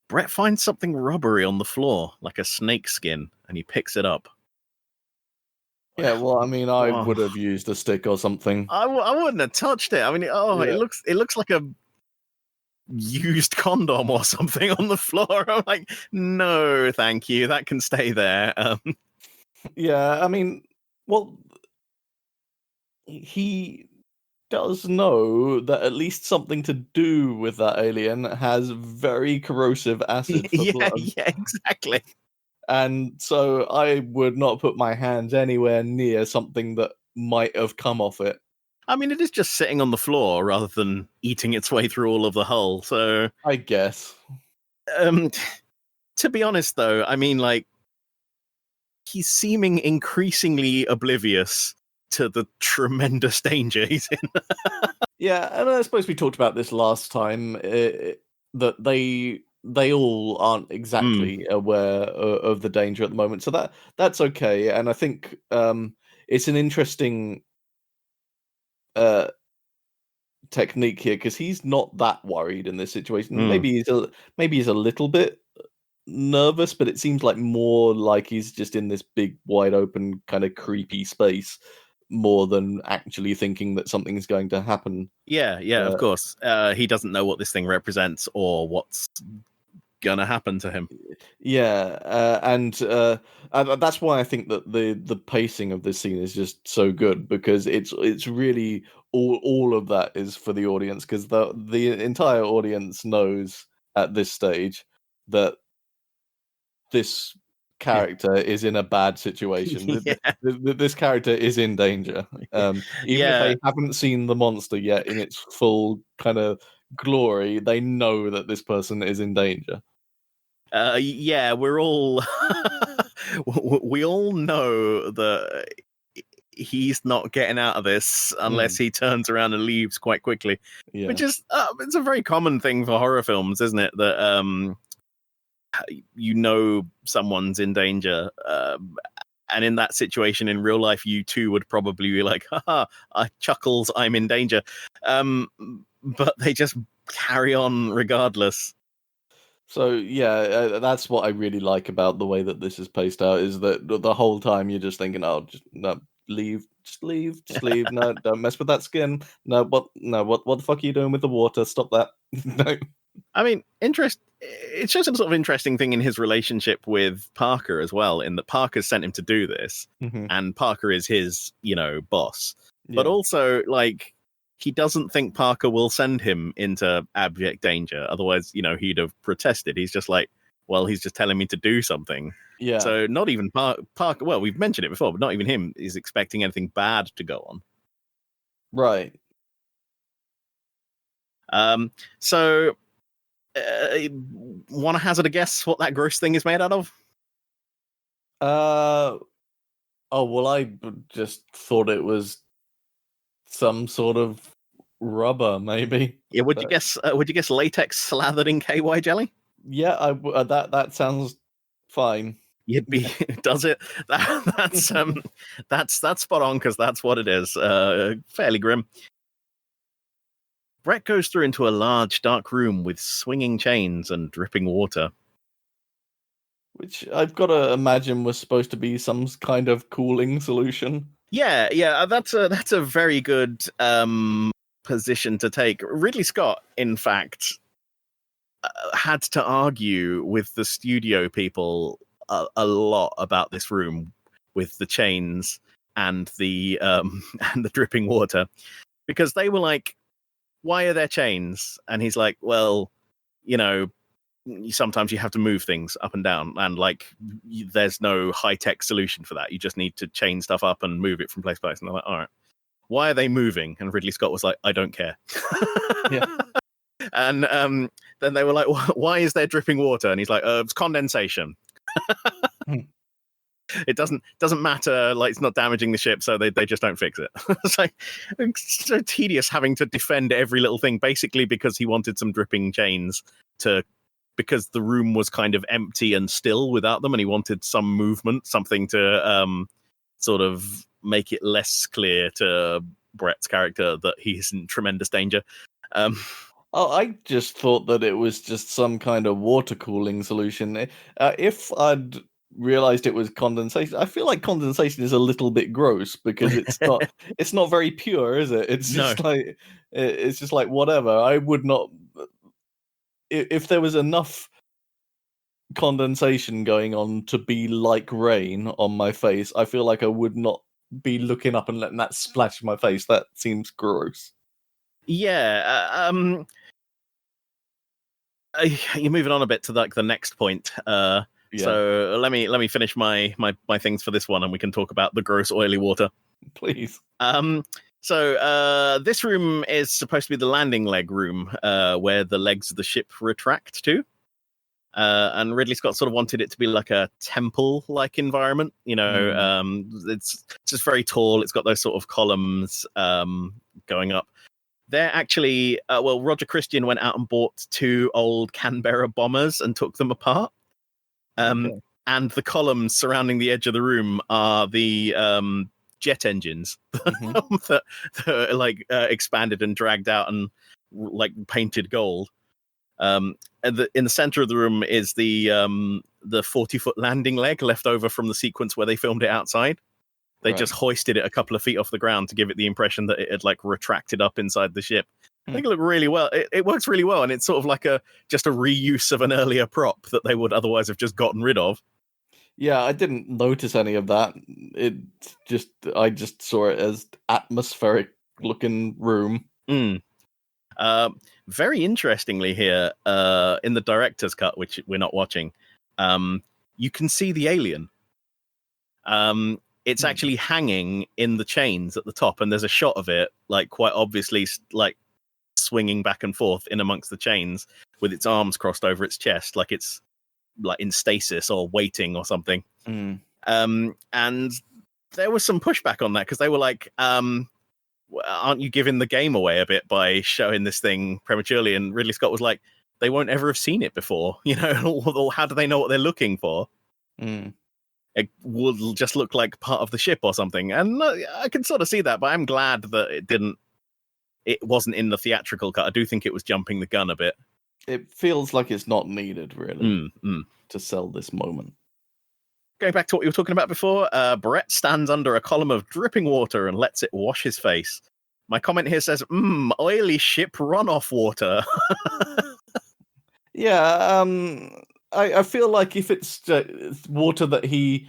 Brett finds something rubbery on the floor, like a snake skin, and he picks it up. Yeah, well, I mean, I Oh, would have used a stick or something. I wouldn't have touched it. I mean, Yeah. it looks like a used condom or something on the floor. I'm like, no, thank you. That can stay there. Yeah, I mean, well, he does know that at least something to do with that alien has very corrosive acid for yeah, blood. yeah, exactly. And so I would not put my hands anywhere near something that might have come off it. I mean, it is just sitting on the floor rather than eating its way through all of the hull. So, I guess. um, to be honest, though, I mean, like, he's seeming increasingly oblivious to the tremendous danger he's in. Yeah, and I suppose we talked about this last time, that they all aren't exactly aware of the danger at the moment. So that's okay, and I think it's an interesting uh, technique here because he's not that worried in this situation. Maybe he's a little bit nervous, but it seems like more like he's just in this big, wide open, kind of creepy space more than actually thinking that something's going to happen. Yeah, of Uh, course. He doesn't know what this thing represents or what's gonna happen to him. Yeah, and that's why I think that the pacing of this scene is just so good because it's really all of that is for the audience because the entire audience knows at this stage that this character is in a bad situation. Yeah, This character is in danger. Even if yeah, they haven't seen the monster yet in its full kind of glory, they know that this person is in danger. yeah. We're all we all know that he's not getting out of this unless he turns around and leaves quite quickly. Yeah. Which is it's a very common thing for horror films, isn't it? That you know someone's in danger. And in that situation in real life, you too would probably be like, haha, chuckles, I'm in danger. But they just carry on regardless. So yeah, that's what I really like about the way that this is paced out is that the whole time you're just thinking, oh, just no, leave, just leave. No, don't mess with that skin. No, what the fuck are you doing with the water? Stop that. No. I mean, it shows a sort of interesting thing in his relationship with Parker as well, in that Parker sent him to do this, Mhm. and Parker is his, boss. But Yeah. also, like, he doesn't think Parker will send him into abject danger. Otherwise, he'd have protested. He's just like, well, he's just telling me to do something. Yeah. So not even Parker, well, we've mentioned it before, but not even him is expecting anything bad to go on. Right. So want to hazard a guess what that gross thing is made out of? Uh. Oh well, just thought it was some sort of rubber, maybe. Yeah, would you But guess? Would you guess latex slathered in KY jelly? yeah, that sounds fine. You'd be does it? That's spot on because that's what it is. Fairly grim. Brett goes through into a large dark room with swinging chains and dripping water. Which I've got to imagine was supposed to be some kind of cooling solution. Yeah, that's a very good position to take. Ridley Scott, in fact, had to argue with the studio people a lot about this room with the chains and the and the dripping water because they were like, why are there chains? And he's like, well, sometimes you have to move things up and down and like there's no high-tech solution for that. You just need to chain stuff up and move it from place to place. And they're like, all right, why are they moving? And Ridley Scott was like, I don't care. Yeah. And then they were like, why is there dripping water? And he's like, it's condensation. It doesn't matter, like it's not damaging the ship, so they just don't fix it. It's so tedious having to defend every little thing, basically because he wanted some dripping chains because the room was kind of empty and still without them, and he wanted some movement, something to sort of make it less clear to Brett's character that he's in tremendous danger. Oh, I just thought that it was just some kind of water cooling solution. If I'd realized it was condensation. I feel like condensation is a little bit gross because it's not very pure, is it? It's No. just like whatever. I would not, if there was enough condensation going on to be like rain on my face, I feel like I would not be looking up and letting that splash my face. That seems gross. Yeah. You're moving on a bit to like the next point. So let me finish my things for this one, and we can talk about the gross oily water. Please. So this room is supposed to be the landing leg room, where the legs of the ship retract to. And Ridley Scott sort of wanted it to be like a temple-like environment. You know, it's just very tall. It's got those sort of columns going up. They're actually, Roger Christian went out and bought 2 old Canberra bombers and took them apart. And the columns surrounding the edge of the room are the jet engines that are like expanded and dragged out and like painted gold. And in the center of the room is the 40-foot landing leg left over from the sequence where they filmed it outside. They just hoisted it a couple of feet off the ground to give it the impression that it had like retracted up inside the ship. I think it looked really well. It works really well, and it's sort of like just a reuse of an earlier prop that they would otherwise have just gotten rid of. Yeah, I didn't notice any of that. I just saw it as atmospheric looking room. Very interestingly here, in the director's cut, which we're not watching, you can see the alien. It's actually hanging in the chains at the top, and there's a shot of it, like quite obviously, like swinging back and forth in amongst the chains with its arms crossed over its chest, like it's like in stasis or waiting or something. And there was some pushback on that because they were like, aren't you giving the game away a bit by showing this thing prematurely? And Ridley Scott was like, they won't ever have seen it before, you know, or how do they know what they're looking for? It would just look like part of the ship or something. And I can sort of see that, but I'm glad that it wasn't in the theatrical cut. I do think it was jumping the gun a bit. It feels like it's not needed, really, to sell this moment. Going back to what you were talking about before, Brett stands under a column of dripping water and lets it wash his face. My comment here says, oily ship runoff water. Yeah, I feel like if it's water that he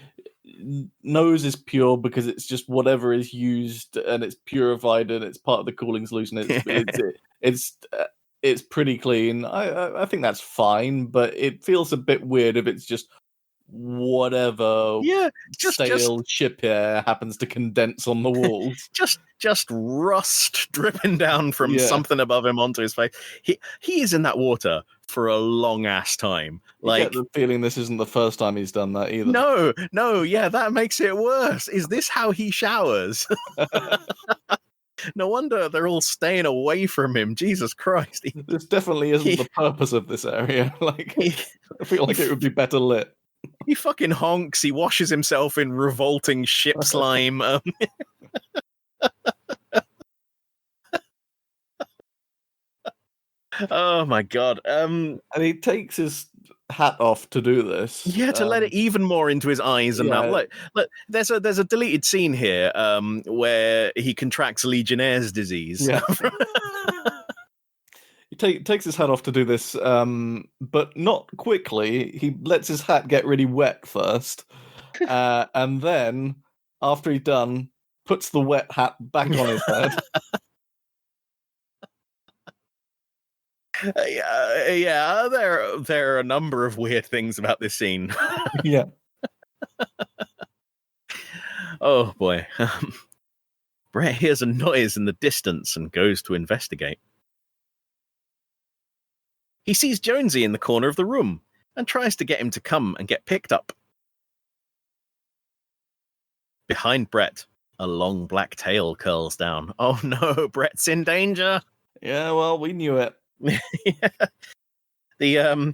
knows is pure because it's just whatever is used and it's purified and it's part of the cooling solution, it's pretty clean. I think that's fine, but it feels a bit weird if it's just whatever stale ship air happens to condense on the walls. just rust dripping down from something above him onto his face. He is in that water for a long ass time. Like, I get the feeling this isn't the first time he's done that either. No, yeah, that makes it worse. Is this how he showers? No wonder they're all staying away from him. Jesus Christ. This definitely isn't the purpose of this area. Like, I feel like it would be better lit. He fucking honks. He washes himself in revolting ship slime. Oh my god. And he takes his hat off to do this. Yeah, to let it even more into his eyes and mouth. Look, there's a deleted scene here where he contracts Legionnaire's disease. Yeah. He takes his hat off to do this, but not quickly. He lets his hat get really wet first, and then, after he's done, puts the wet hat back on his head. Yeah, there are a number of weird things about this scene. Yeah. Oh boy. Brett hears a noise in the distance and goes to investigate. He sees Jonesy in the corner of the room and tries to get him to come and get picked up. Behind Brett, a long black tail curls down. Oh no, Brett's in danger. Yeah, well, we knew it. Yeah.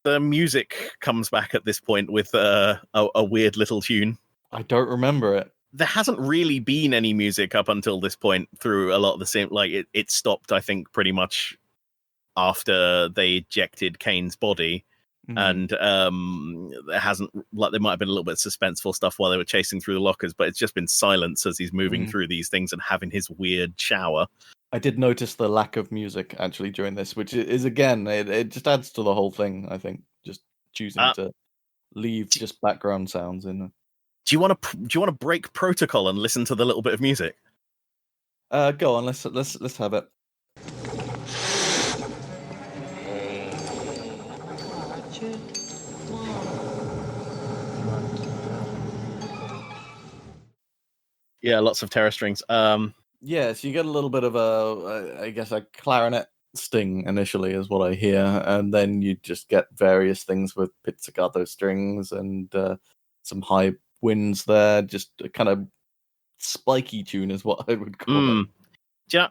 The music comes back at this point with a weird little tune. I don't remember it. There hasn't really been any music up until this point through a lot of the same. Like it stopped, I think, pretty much after they ejected Kane's body. And there hasn't, like, there might have been a little bit of suspenseful stuff while they were chasing through the lockers, but it's just been silence as he's moving through these things and having his weird shower. I did notice the lack of music actually during this, which is again, it just adds to the whole thing. I think just choosing to leave just background sounds in. Do you want to break protocol and listen to the little bit of music? Go on, let's have it. Yeah, lots of terror strings. Yeah, so you get a little bit of I guess a clarinet sting initially is what I hear, and then you just get various things with pizzicato strings and some high winds there. Just a kind of spiky tune is what I would call it. Yeah,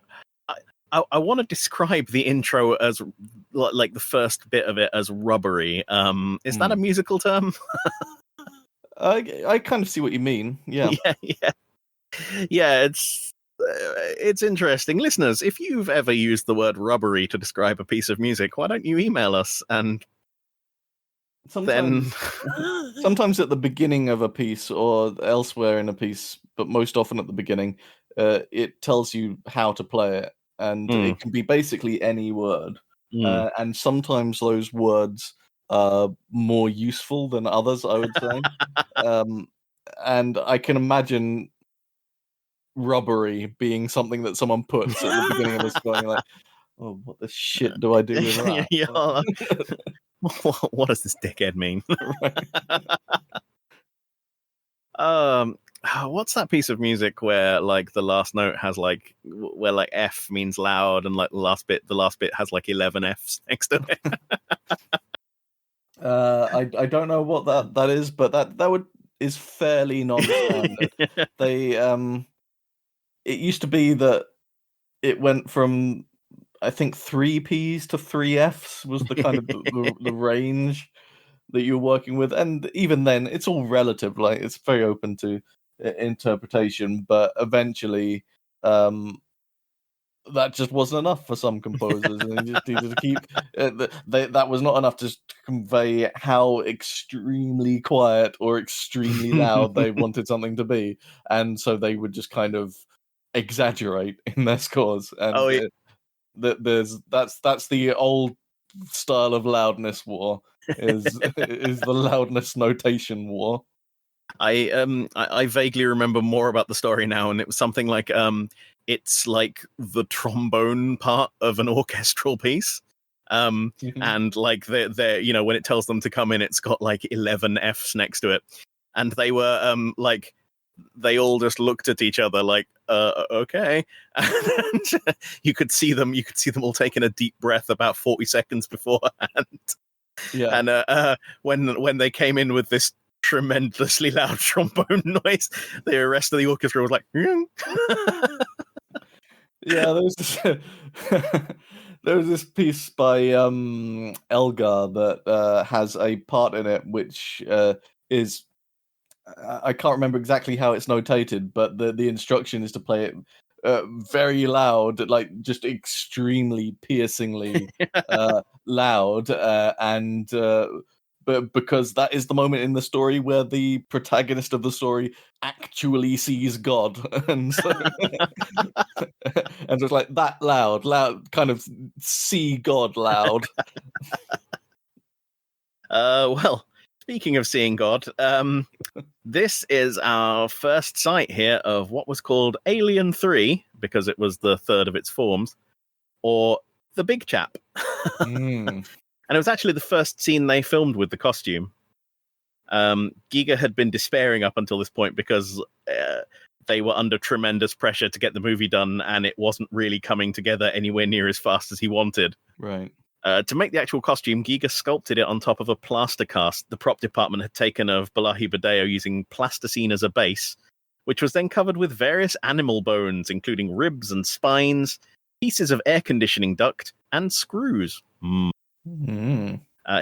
I want to describe the intro as like the first bit of it as rubbery. Is that a musical term? I kind of see what you mean. Yeah. Yeah, it's interesting. Listeners, if you've ever used the word rubbery to describe a piece of music, why don't you email us? And sometimes at the beginning of a piece or elsewhere in a piece, but most often at the beginning, it tells you how to play it, and it can be basically any word. And sometimes those words are more useful than others, I would say. And I can imagine rubbery being something that someone puts at the beginning of a song, like, oh, what the shit do I do with that? What does this dickhead mean? What's that piece of music where like the last note has like where like F means loud and like the last bit has like 11 Fs next to it? I don't know what that is, but that is fairly non-standard. They it used to be that it went from, I think, 3 Ps to 3 Fs was the kind of the range that you're working with, and even then it's all relative. Like, it's very open to interpretation, but eventually that just wasn't enough for some composers, and they just needed to keep that was not enough to convey how extremely quiet or extremely loud they wanted something to be, and so they would just kind of exaggerate in their scores. And that's the old style of loudness war, is the loudness notation war. I vaguely remember more about the story now, and it was something like it's like the trombone part of an orchestral piece. And like they're you know, when it tells them to come in, it's got like 11 Fs next to it, and they were like, they all just looked at each other like, okay. And you could see them all taking a deep breath about 40 seconds beforehand. Yeah. And when they came in with this tremendously loud trombone noise, the rest of the orchestra was like, yeah, there was this piece by Elgar that has a part in it which is, I can't remember exactly how it's notated, but the instruction is to play it very loud, like just extremely piercingly loud, and but because that is the moment in the story where the protagonist of the story actually sees God, and so and it's like that loud, kind of see God loud. Well, speaking of seeing God, this is our first sight here of what was called Alien 3, because it was the third of its forms, or the Big Chap. And it was actually the first scene they filmed with the costume. Giga had been despairing up until this point because they were under tremendous pressure to get the movie done, and it wasn't really coming together anywhere near as fast as he wanted. Right. To make the actual costume, Giga sculpted it on top of a plaster cast the prop department had taken of Balahi Badeo using plasticine as a base, which was then covered with various animal bones, including ribs and spines, pieces of air conditioning duct, and screws.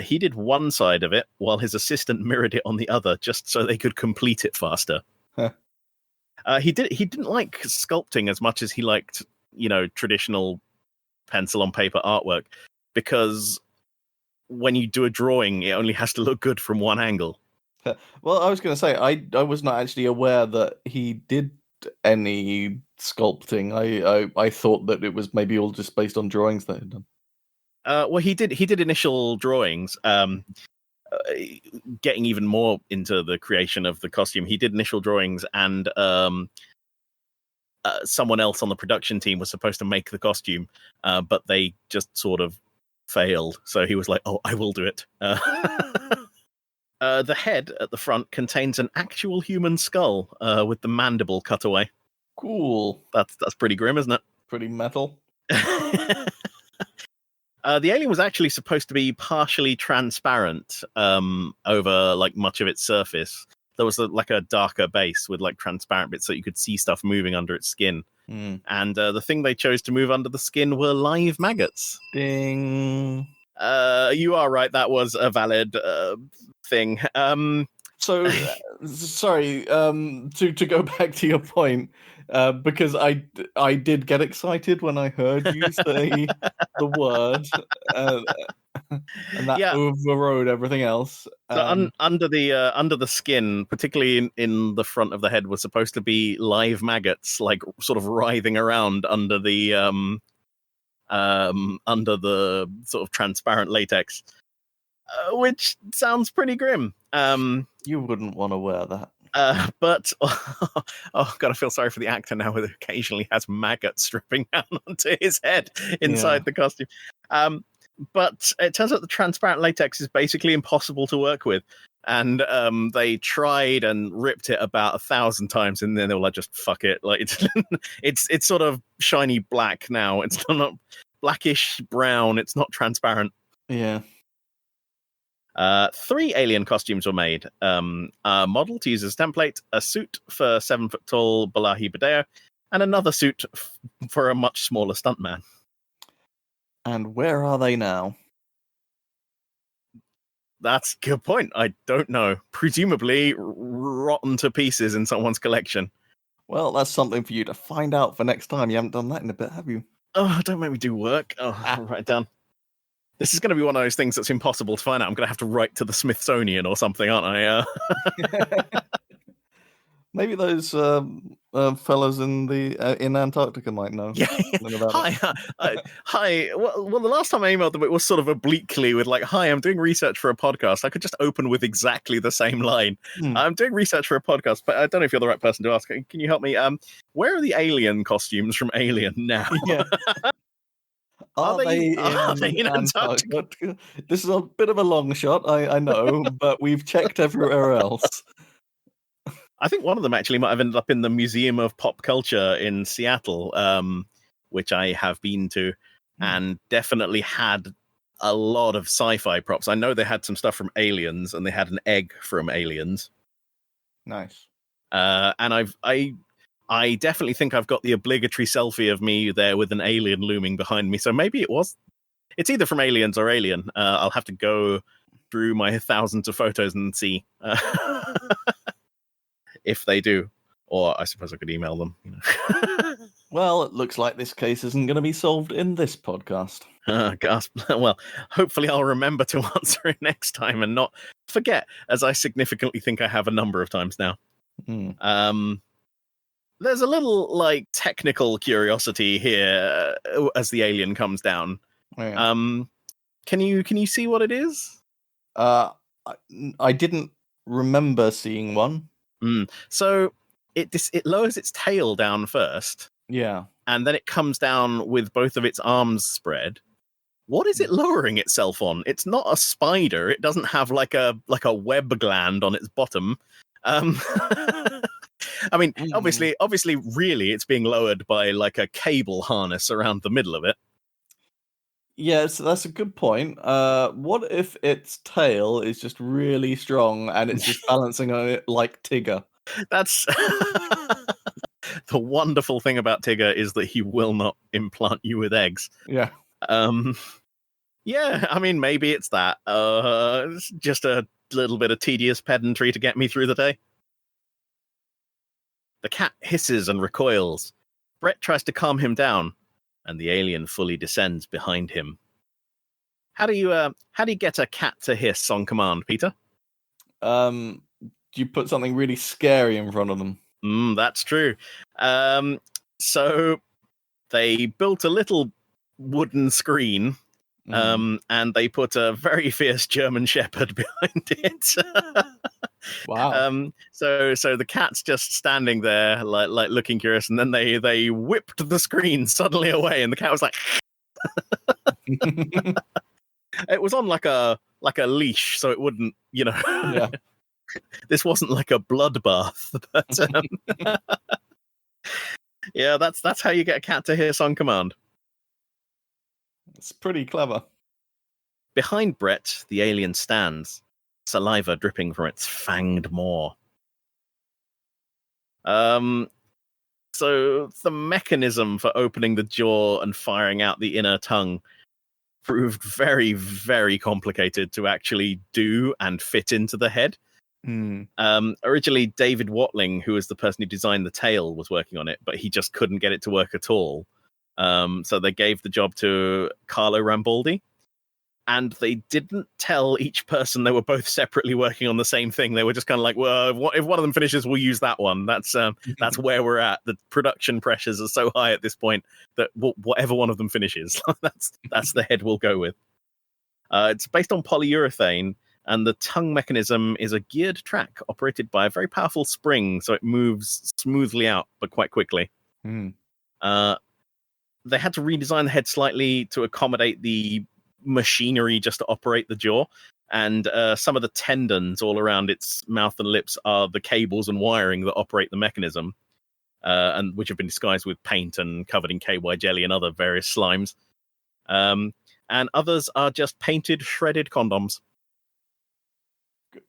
He did one side of it, while his assistant mirrored it on the other, just so they could complete it faster. He didn't like sculpting as much as he liked, traditional pencil on paper artwork, because when you do a drawing, it only has to look good from one angle. Well, I was going to say, I was not actually aware that he did any sculpting. I thought that it was maybe all just based on drawings that he'd done. Well, he did initial drawings. Getting even more into the creation of the costume, he did initial drawings, and someone else on the production team was supposed to make the costume, but they just sort of failed. So he was like, "Oh, I will do it." The head at the front contains an actual human skull with the mandible cut away. Cool. That's pretty grim, isn't it? Pretty metal. The alien was actually supposed to be partially transparent over like much of its surface. There was like a darker base with like transparent bits so you could see stuff moving under its skin. And the thing they chose to move under the skin were live maggots. Ding. You are right. That was a valid thing. So, sorry, to go back to your point, because I did get excited when I heard you say the word, and that overrode everything else. So under the skin, particularly in the front of the head, was supposed to be live maggots, like sort of writhing around under the sort of transparent latex, which sounds pretty grim. You wouldn't want to wear that. But oh god, I feel sorry for the actor now, who occasionally has maggots stripping down onto his head inside the costume. But it turns out the transparent latex is basically impossible to work with. And they tried and ripped it about 1,000 times, and then they were like, "Just fuck it!" Like it's sort of shiny black now. It's not blackish brown. It's not transparent. Yeah. 3 alien costumes were made. A model to use as a template, a suit for 7-foot-tall Balahi Badeo, and another suit for a much smaller stuntman. And where are they now? That's a good point. I don't know. Presumably rotten to pieces in someone's collection. Well, that's something for you to find out for next time. You haven't done that in a bit, have you? Oh, don't make me do work. Oh, I'll write it down. This is going to be one of those things that's impossible to find out. I'm going to have to write to the Smithsonian or something, aren't I? Maybe those fellas in Antarctica might know. Yeah. Hi. Well, the last time I emailed them, it was sort of obliquely with like, "Hi, I'm doing research for a podcast." I could just open with exactly the same line. I'm doing research for a podcast, but I don't know if you're the right person to ask. Can you help me? Where are the alien costumes from Alien now? Yeah. Are they in Antarctica? This is a bit of a long shot, I know, but we've checked everywhere else. I think one of them actually might have ended up in the Museum of Pop Culture in Seattle, which I have been to, and definitely had a lot of sci-fi props. I know they had some stuff from Aliens, and they had an egg from Aliens. Nice. And I definitely think I've got the obligatory selfie of me there with an alien looming behind me. So maybe it's either from Aliens or Alien. I'll have to go through my thousands of photos and see if they do. Or I suppose I could email them. You know. Well, it looks like this case isn't going to be solved in this podcast. Gasp. Well, hopefully I'll remember to answer it next time and not forget, as I significantly think I have a number of times now. There's a little like technical curiosity here as the alien comes down. Oh, yeah. Can you see what it is? I didn't remember seeing one. So it lowers its tail down first. Yeah. And then it comes down with both of its arms spread. What is it lowering itself on? It's not a spider. It doesn't have like a web gland on its bottom. I mean, obviously, really, it's being lowered by like a cable harness around the middle of it. Yes, that's a good point. What if its tail is just really strong and it's just balancing on it like Tigger? That's the wonderful thing about Tigger is that he will not implant you with eggs. Yeah. Yeah, I mean, maybe it's that. It's just a little bit of tedious pedantry to get me through the day. The cat hisses and recoils. Brett tries to calm him down, and the alien fully descends behind him. How do you get a cat to hiss on command, Peter? Do you put something really scary in front of them? That's true. So they built a little wooden screen, and they put a very fierce German Shepherd behind it. Wow. So the cat's just standing there, like looking curious, and then they whipped the screen suddenly away, and the cat was like, it was on like a leash, so it wouldn't, Yeah. This wasn't like a bloodbath, but yeah, that's how you get a cat to hiss on command. It's pretty clever. Behind Brett, the alien stands, saliva dripping from its fanged maw. So the mechanism for opening the jaw and firing out the inner tongue proved very, very complicated to actually do and fit into the head. Originally, David Watling, who was the person who designed the tail, was working on it, but he just couldn't get it to work at all. So they gave the job to Carlo Rambaldi, and they didn't tell each person they were both separately working on the same thing. They were just kind of like, well, if one of them finishes, we'll use that one. That's where we're at. The production pressures are so high at this point that whatever one of them finishes, that's the head we'll go with. It's based on polyurethane, and the tongue mechanism is a geared track operated by a very powerful spring, so it moves smoothly out, but quite quickly. They had to redesign the head slightly to accommodate the machinery just to operate the jaw, and some of the tendons all around its mouth and lips are the cables and wiring that operate the mechanism, and which have been disguised with paint and covered in KY jelly and other various slimes. And others are just painted, shredded condoms.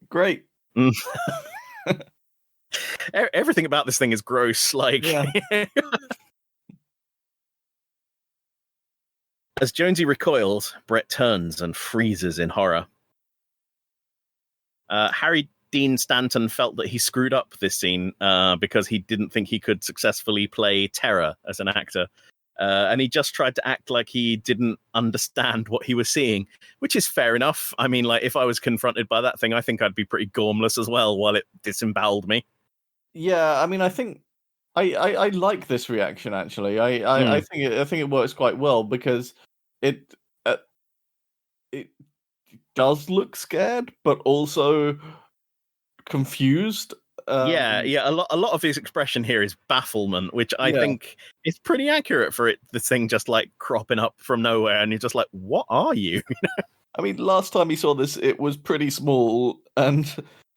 Great. Everything about this thing is gross. Like, Yeah. As Jonesy recoils, Brett turns and freezes in horror. Harry Dean Stanton felt that he screwed up this scene because he didn't think he could successfully play terror as an actor. And he just tried to act like he didn't understand what he was seeing, which is fair enough. I mean, like, if I was confronted by that thing, I think I'd be pretty gormless as well while it disemboweled me. Yeah, I mean, I think I like this reaction, actually. I think it works quite well because it does look scared, but also confused. Yeah. A lot of his expression here is bafflement, which I think is pretty accurate for the thing just like cropping up from nowhere, and you're just like, what are you? I mean, last time he saw this, it was pretty small, and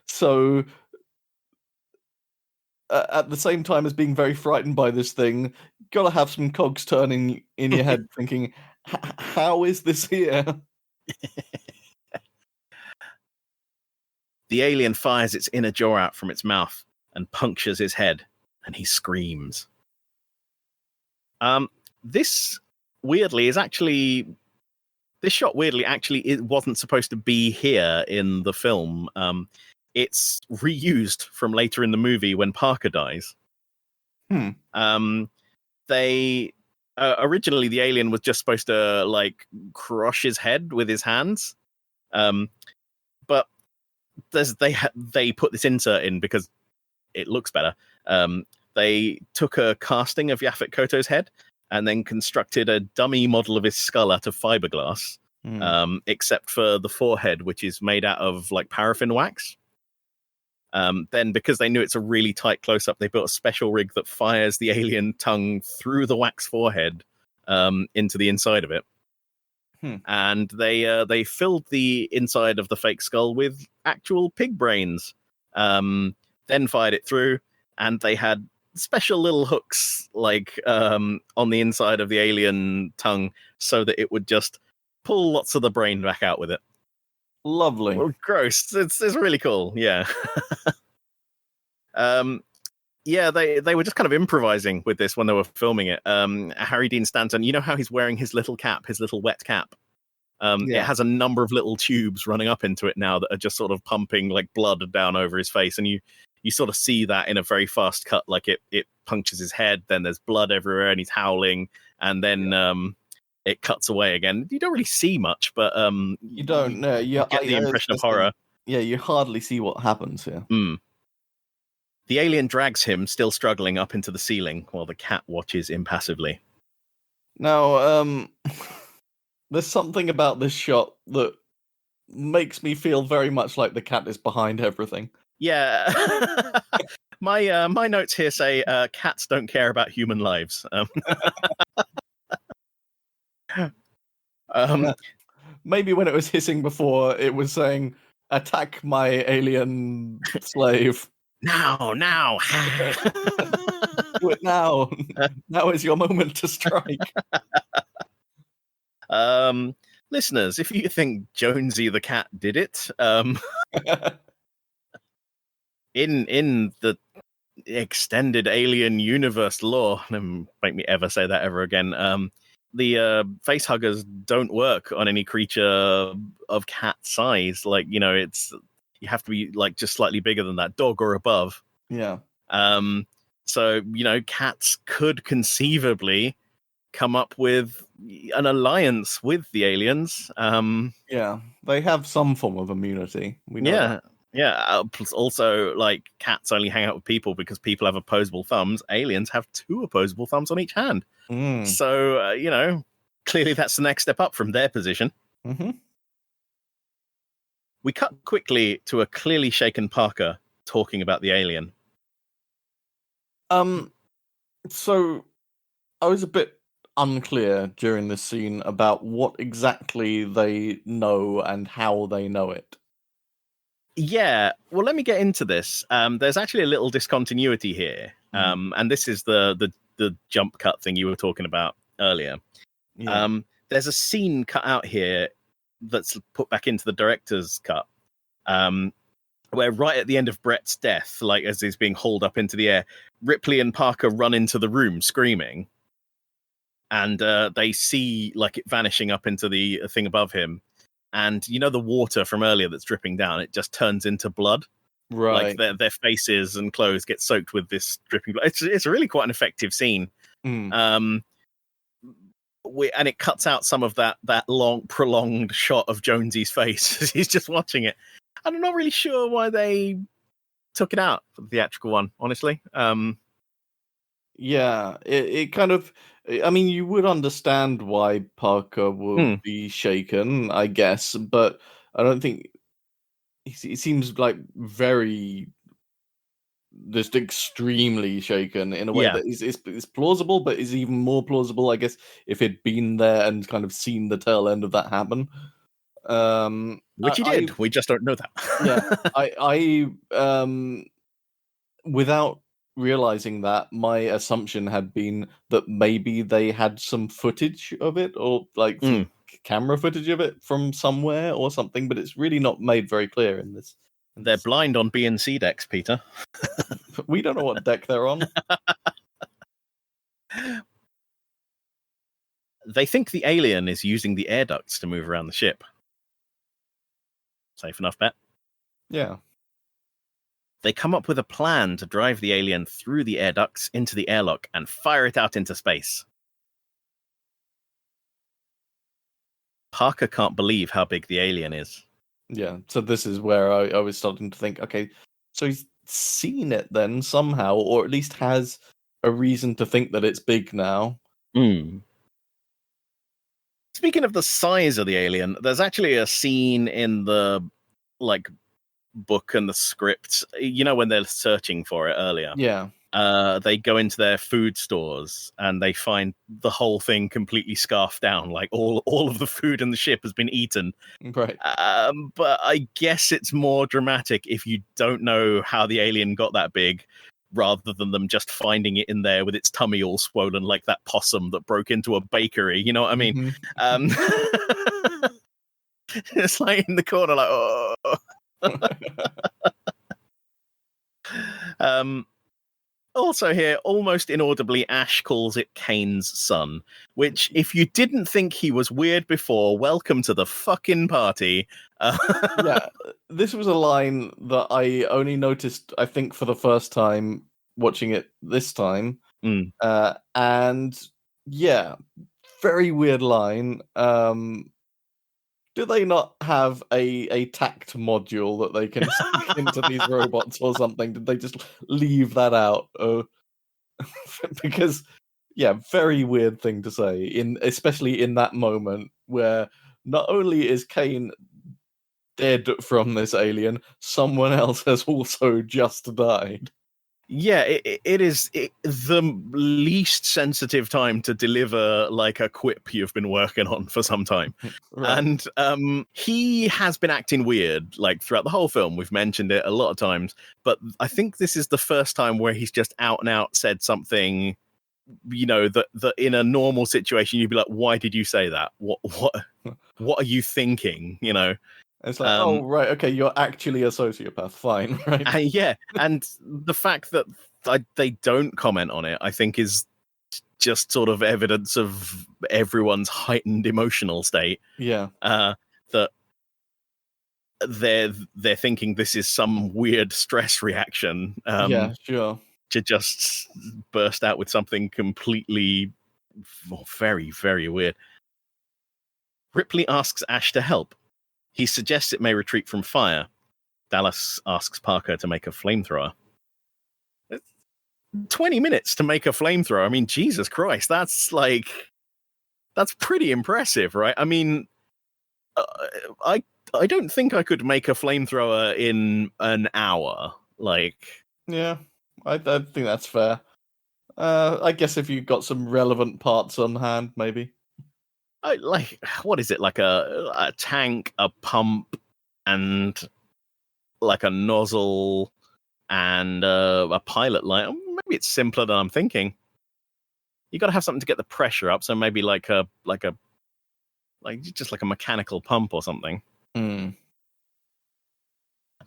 so at the same time as being very frightened by this thing, gotta have some cogs turning in your head, thinking, how is this here? The alien fires its inner jaw out from its mouth and punctures his head, and he screams. This shot weirdly actually it wasn't supposed to be here in the film. It's reused from later in the movie when Parker dies. They originally the alien was just supposed to like crush his head with his hands, but they put this insert in because it looks better. They took a casting of Yaphet Kotto's head and then constructed a dummy model of his skull out of fiberglass, except for the forehead, which is made out of like paraffin wax. Then, because they knew it's a really tight close-up, they built a special rig that fires the alien tongue through the wax forehead into the inside of it. And they filled the inside of the fake skull with actual pig brains, then fired it through, and they had special little hooks like on the inside of the alien tongue so that it would just pull lots of the brain back out with it. Lovely. Well, gross. It's really cool. Yeah. Yeah, they were just kind of improvising with this when they were filming it. Harry Dean Stanton, you know how he's wearing his little cap, his little wet cap? It has a number of little tubes running up into it now that are just sort of pumping like blood down over his face. And you sort of see that in a very fast cut, like it punctures his head, then there's blood everywhere and he's howling. And then it cuts away again. You don't really see much, but you don't know. You get the impression of horror. Yeah, you hardly see what happens here. The alien drags him, still struggling, up into the ceiling, while the cat watches impassively. Now, there's something about this shot that makes me feel very much like the cat is behind everything. Yeah. My notes here say cats don't care about human lives. Maybe when it was hissing before, it was saying, "Attack my alien slave." Now. Do it now. Now is your moment to strike. Listeners, if you think Jonesy the cat did it, in the extended alien universe lore, don't make me ever say that ever again. The face huggers don't work on any creature of cat size. Like, it's you have to be like just slightly bigger than that, dog or above. Yeah. So cats could conceivably come up with an alliance with the aliens. Yeah, they have some form of immunity. We know that. Yeah. Plus also, like, cats only hang out with people because people have opposable thumbs. Aliens have 2 opposable thumbs on each hand. So, clearly that's the next step up from their position. Mm-hmm. We cut quickly to a clearly shaken Parker talking about the alien. So I was a bit unclear during this scene about what exactly they know and how they know it. Yeah, well, let me get into this. There's actually a little discontinuity here, and this is the jump cut thing you were talking about earlier. Yeah. There's a scene cut out here that's put back into the director's cut, where right at the end of Brett's death, like as he's being hauled up into the air, Ripley and Parker run into the room screaming, and they see like it vanishing up into the thing above him. And the water from earlier that's dripping down, it just turns into blood. Right. Like their faces and clothes get soaked with this dripping blood. It's really quite an effective scene. And it cuts out some of that long, prolonged shot of Jonesy's face as he's just watching it. And I'm not really sure why they took it out for the theatrical one, honestly. Yeah, it kind of... I mean, you would understand why Parker would be shaken, I guess, but I don't think... He seems like very... just extremely shaken in a way that is plausible, but is even more plausible, I guess, if he'd been there and kind of seen the tail end of that happen. Which he did. We just don't know that. I without realizing that, my assumption had been that maybe they had some footage of it, or like camera footage of it from somewhere or something, but it's really not made very clear in this. They're blind on B and C decks, Peter. We don't know what deck they're on. They think the alien is using the air ducts to move around the ship. Safe enough bet. Yeah. They come up with a plan to drive the alien through the air ducts into the airlock and fire it out into space. Parker can't believe how big the alien is. Yeah, so this is where I was starting to think, okay, so he's seen it then somehow, or at least has a reason to think that it's big now. Speaking of the size of the alien, there's actually a scene in the book and the script, when they're searching for it earlier. Yeah. They go into their food stores and they find the whole thing completely scarfed down, like all of the food in the ship has been eaten. Right. But I guess it's more dramatic if you don't know how the alien got that big, rather than them just finding it in there with its tummy all swollen like that possum that broke into a bakery. You know what I mean? It's like in the corner, like, oh. Also here, almost inaudibly, Ash calls it Kane's son, which, if you didn't think he was weird before, welcome to the fucking party. Yeah, this was a line that I only noticed, I think, for the first time watching it this time. And yeah, very weird line. Do they not have a tact module that they can stick into these robots or something? Did they just leave that out? Because, yeah, very weird thing to say, especially in that moment where not only is Kane dead from this alien, someone else has also just died. Yeah, it is the least sensitive time to deliver like a quip you've been working on for some time. Right. And he has been acting weird like throughout the whole film. We've mentioned it a lot of times, but I think this is the first time where he's just out and out said something, that in a normal situation you'd be like, why did you say that? What are you thinking? It's like, oh, right, okay, you're actually a sociopath. Fine, right? And the fact that they don't comment on it, I think, is just sort of evidence of everyone's heightened emotional state. Yeah. That they're thinking this is some weird stress reaction. Yeah, sure. To just burst out with something completely very, very weird. Ripley asks Ash to help. He suggests it may retreat from fire. Dallas asks Parker to make a flamethrower. 20 minutes to make a flamethrower. I mean, Jesus Christ, that's pretty impressive, right? I mean, I don't think I could make a flamethrower in an hour. Yeah, I think that's fair. I guess if you've got some relevant parts on hand, maybe. What is it? Like a tank, a pump, and like a nozzle and a pilot light. Maybe it's simpler than I'm thinking. You got to have something to get the pressure up, so maybe just like a mechanical pump or something. Hmm.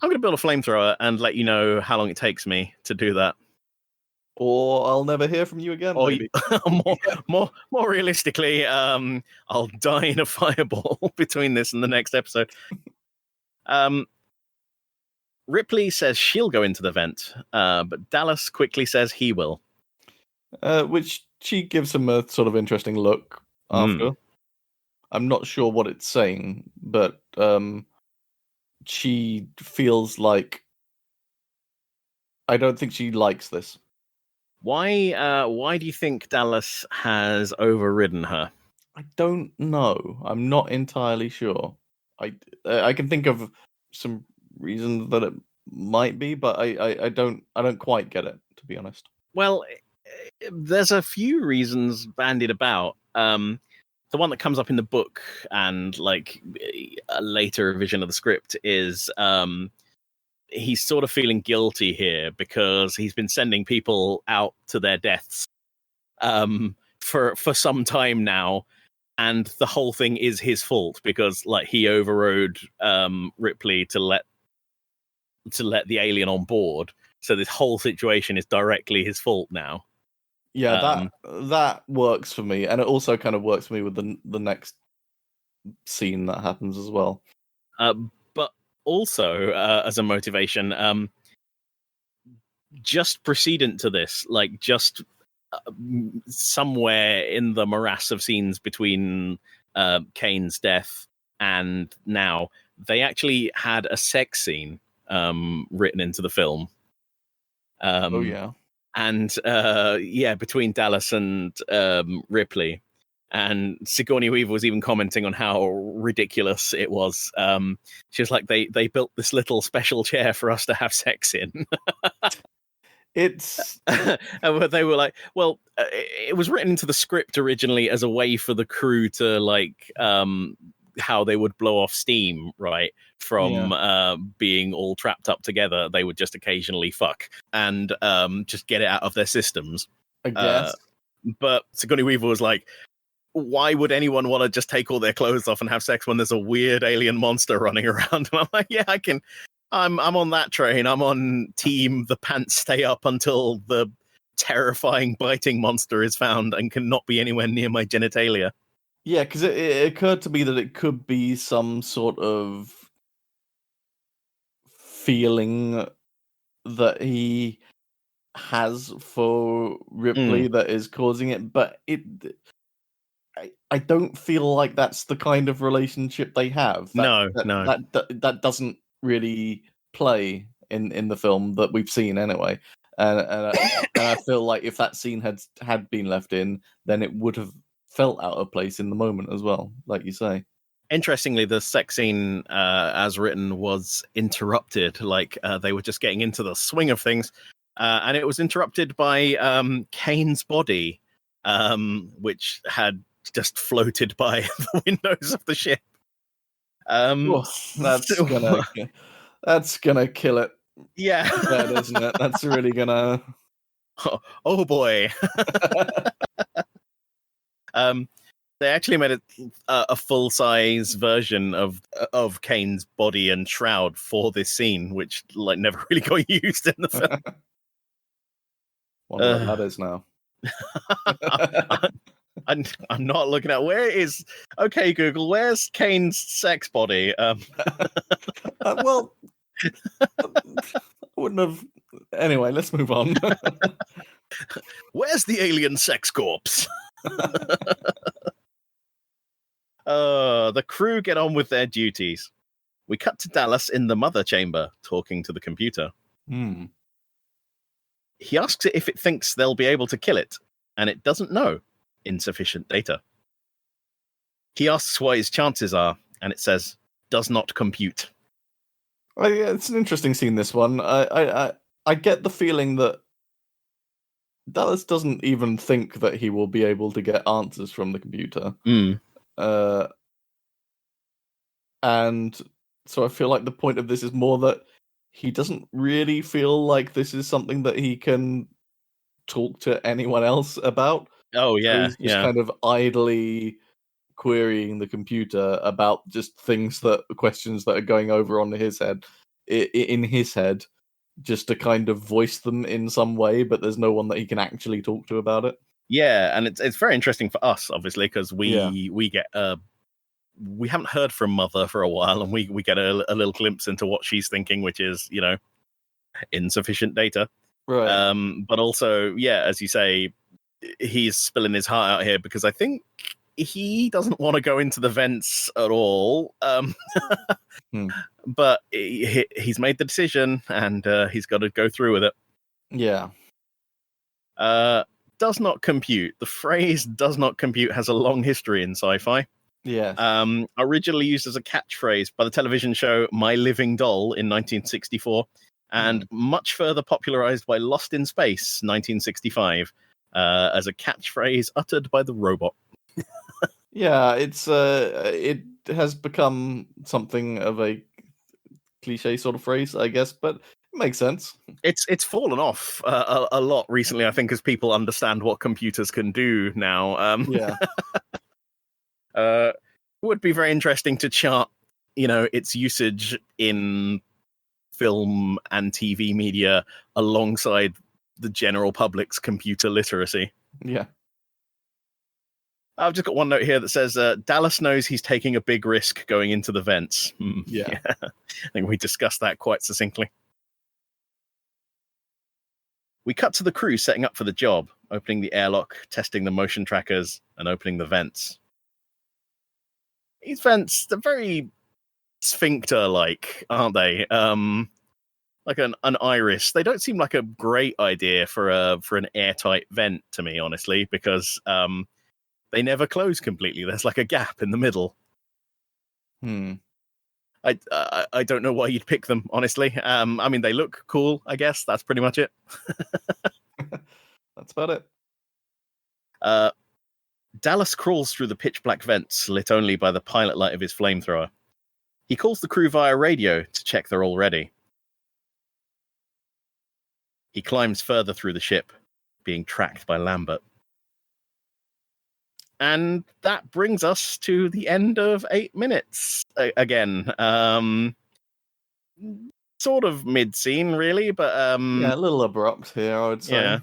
I'm going to build a flamethrower and let you know how long it takes me to do that. Or I'll never hear from you again. Or maybe. more realistically, I'll die in a fireball between this and the next episode. Ripley says she'll go into the vent, but Dallas quickly says he will. Which she gives him a sort of interesting look after. I'm not sure what it's saying, but she feels like I don't think she likes this. Why do you think Dallas has overridden her? I don't know. I'm not entirely sure. I can think of some reasons that it might be, but I don't quite get it, to be honest. Well, there's a few reasons bandied about. The one that comes up in the book and like a later revision of the script is he's sort of feeling guilty here because he's been sending people out to their deaths for some time now, and the whole thing is his fault because like he overrode Ripley to let the alien on board. So this whole situation is directly his fault now. Yeah, that works for me, and it also kind of works for me with the next scene that happens as well. But also as a motivation, just precedent to this, like just somewhere in the morass of scenes between Kane's death and now, they actually had a sex scene written into the film. Oh yeah. And between Dallas and Ripley. And Sigourney Weaver was even commenting on how ridiculous it was. She was like, they built this little special chair for us to have sex in. It's and they were like, well, it was written into the script originally as a way for the crew to like how they would blow off steam, right? From being all trapped up together. They would just occasionally fuck and just get it out of their systems. I guess. But Sigourney Weaver was like, why would anyone want to just take all their clothes off and have sex when there's a weird alien monster running around? And I'm like, yeah, I can. I'm on that train. I'm on team the pants stay up until the terrifying biting monster is found and cannot be anywhere near my genitalia. Yeah, because it occurred to me that it could be some sort of feeling that he has for Ripley that is causing it, but I don't feel like that's the kind of relationship they have. No. That doesn't really play in the film that we've seen anyway. And I feel like if that scene had been left in, then it would have felt out of place in the moment as well, like you say. Interestingly, the sex scene, as written, was interrupted. Like they were just getting into the swing of things, and it was interrupted by Kane's body, which had just floated by the windows of the ship. That's gonna kill it. Yeah, That, isn't it? That's really gonna. Oh boy. They actually made a full-size version of Kane's body and shroud for this scene, which like never really got used in the film. Wonder what that is now. I'm not looking at where is. Okay, Google, where's Kane's sex body? Well, I wouldn't have. Anyway, let's move on. Where's the alien sex corpse? The crew get on with their duties. We cut to Dallas in the mother chamber, talking to the computer. He asks it if it thinks they'll be able to kill it, and it doesn't know. Insufficient data. He asks what his chances are, and it says, does not compute. Well, yeah, it's an interesting scene, this one. I get the feeling that Dallas doesn't even think that he will be able to get answers from the computer. And so I feel like the point of this is more that he doesn't really feel like this is something that he can talk to anyone else about. Oh, yeah. So he's just kind of idly querying the computer about just questions that are going over on his head, in his head, just to kind of voice them in some way, but there's no one that he can actually talk to about it. Yeah, and it's very interesting for us, obviously, because we get we haven't heard from Mother for a while, and we get a little glimpse into what she's thinking, which is, insufficient data. Right. But also, yeah, as you say, he's spilling his heart out here because I think he doesn't want to go into the vents at all. But he's made the decision, and he's got to go through with it. Yeah. Does not compute. The phrase "does not compute" has a long history in sci-fi. Yeah. Originally used as a catchphrase by the television show My Living Doll in 1964, and much further popularized by Lost in Space 1965 as a catchphrase uttered by the robot. Yeah, it has become something of a cliche sort of phrase, I guess, but it makes sense. It's fallen off a lot recently, I think, as people understand what computers can do now. Yeah. Would be very interesting to chart, its usage in film and TV media alongside the general public's computer literacy. Yeah. I've just got one note here that says, Dallas knows he's taking a big risk going into the vents. Yeah. I think we discussed that quite succinctly. We cut to the crew setting up for the job, opening the airlock, testing the motion trackers, and opening the vents. These vents, they're very sphincter-like, aren't they? Like an iris. They don't seem like a great idea for an airtight vent to me, honestly, because they never close completely. There's like a gap in the middle. I don't know why you'd pick them, honestly. I mean, they look cool, I guess. That's pretty much it. That's about it. Dallas crawls through the pitch-black vents, lit only by the pilot light of his flamethrower. He calls the crew via radio to check they're all ready. He climbs further through the ship, being tracked by Lambert. And that brings us to the end of 8 minutes. Again, sort of mid-scene, really, but yeah, a little abrupt here, I would say. Yeah.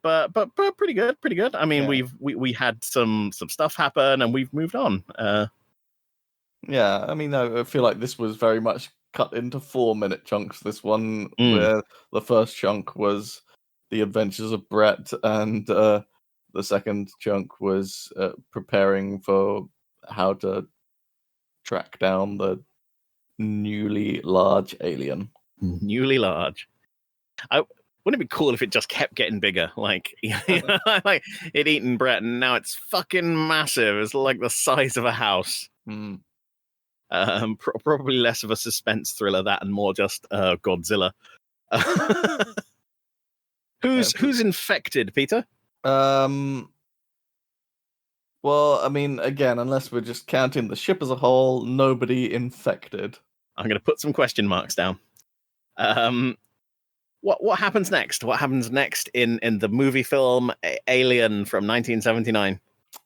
But pretty good. I mean, we had some stuff happen, and we've moved on. Yeah, I mean, I feel like this was very much cut into 4-minute chunks. This one, where the first chunk was the adventures of Brett and the the second chunk was preparing for how to track down the newly large alien. Newly large. Wouldn't it be cool if it just kept getting bigger? Like, like it eaten Brett, and now it's fucking massive. It's like the size of a house. Mm. Probably less of a suspense thriller, that, and more just Godzilla. Who's infected, Peter? Well, I mean, again, unless we're just counting the ship as a whole, nobody infected. I'm going to put some question marks down. What happens next? What happens next in the movie film Alien from 1979?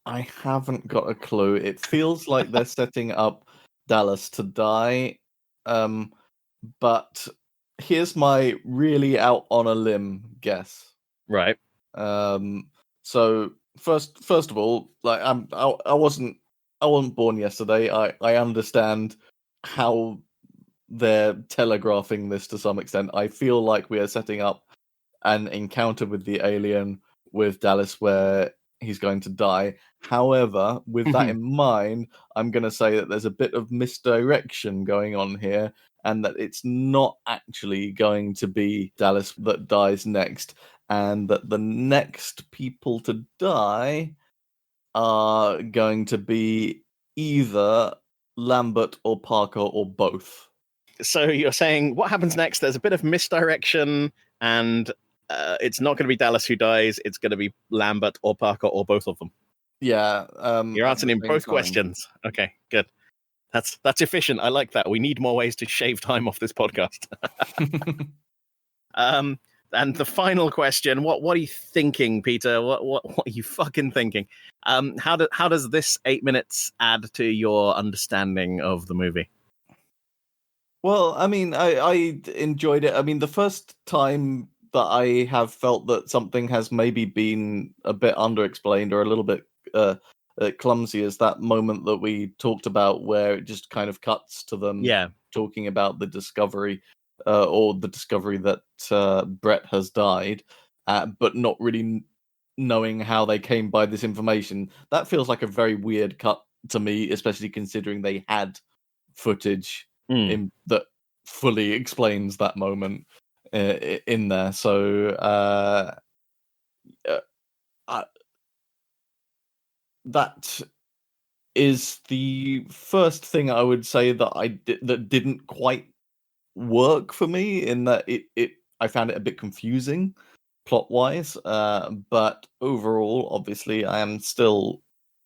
I haven't got a clue. It feels like they're setting up Dallas to die. But here's my really out on a limb guess. Right. So first of all, like I wasn't born yesterday. I understand how they're telegraphing this to some extent. I feel like we are setting up an encounter with the alien with Dallas where he's going to die. However, with that in mind, I'm going to say that there's a bit of misdirection going on here, and that it's not actually going to be Dallas that dies next, and that the next people to die are going to be either Lambert or Parker or both. So you're saying what happens next? There's a bit of misdirection, and it's not going to be Dallas who dies. It's going to be Lambert or Parker or both of them. Yeah. You're answering both questions. Okay, good. That's efficient. I like that. We need more ways to shave time off this podcast. And the final question: What are you thinking, Peter? What are you fucking thinking? How does this 8 minutes add to your understanding of the movie? Well, I mean, I enjoyed it. I mean, the first time that I have felt that something has maybe been a bit underexplained or a little bit clumsy is that moment that we talked about where it just kind of cuts to them talking about the discovery or the discovery that Brett has died, but not really knowing how they came by this information. That feels like a very weird cut to me, especially considering they had footage that fully explains that moment in there. So that is the first thing I would say that that didn't quite work for me, in that I found it a bit confusing plot wise. But overall, obviously, I am still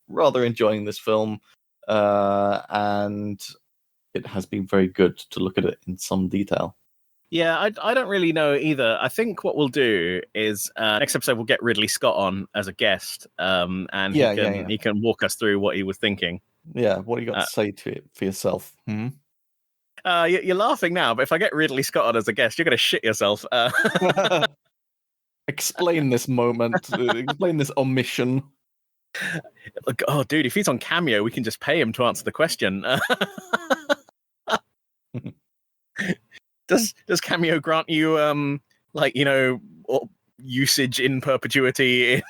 rather enjoying this film, and it has been very good to look at it in some detail. Yeah, I don't really know either. I think what we'll do is next episode we'll get Ridley Scott on as a guest, and he can walk us through what he was thinking. Yeah, what do you got to say to it for yourself? You're laughing now, but if I get Ridley Scott on as a guest, you're going to shit yourself. Explain this moment. Explain this omission. Oh, dude, if he's on Cameo, we can just pay him to answer the question. Does Cameo grant you usage in perpetuity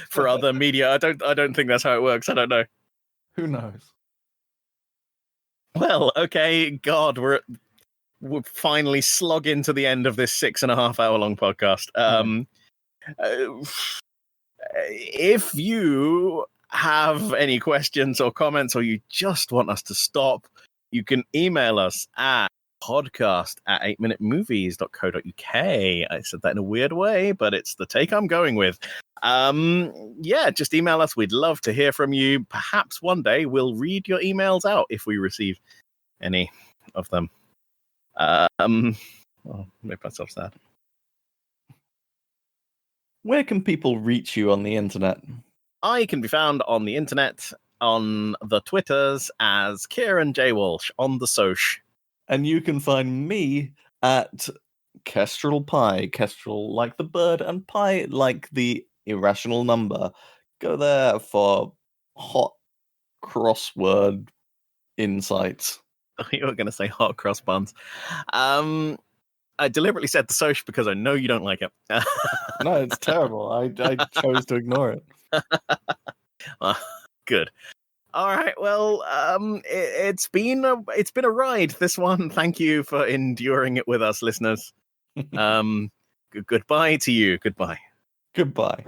for other media? I don't think that's how it works. I don't know. Who knows? Well, okay, God, we're finally slogging to the end of this 6.5 hour long podcast. If you have any questions or comments, or you just want us to stop, you can email us at podcast@8minutemovies.co.uk. I said that in a weird way, but it's the take I'm going with. Just email us. We'd love to hear from you. Perhaps one day we'll read your emails out if we receive any of them. Make myself sad. Where can people reach you on the internet? I can be found on the internet, on the Twitters, as Kieran J. Walsh, on the Soch. And you can find me at Kestrel Pie. Kestrel like the bird, and Pie like the irrational number. Go there for hot crossword insights. You were going to say hot cross buns. I deliberately said the Soch because I know you don't like it. No, it's terrible. I chose to ignore it. Good. All right. Well, it's been a ride. This one. Thank you for enduring it with us, listeners. Goodbye to you. Goodbye. Goodbye.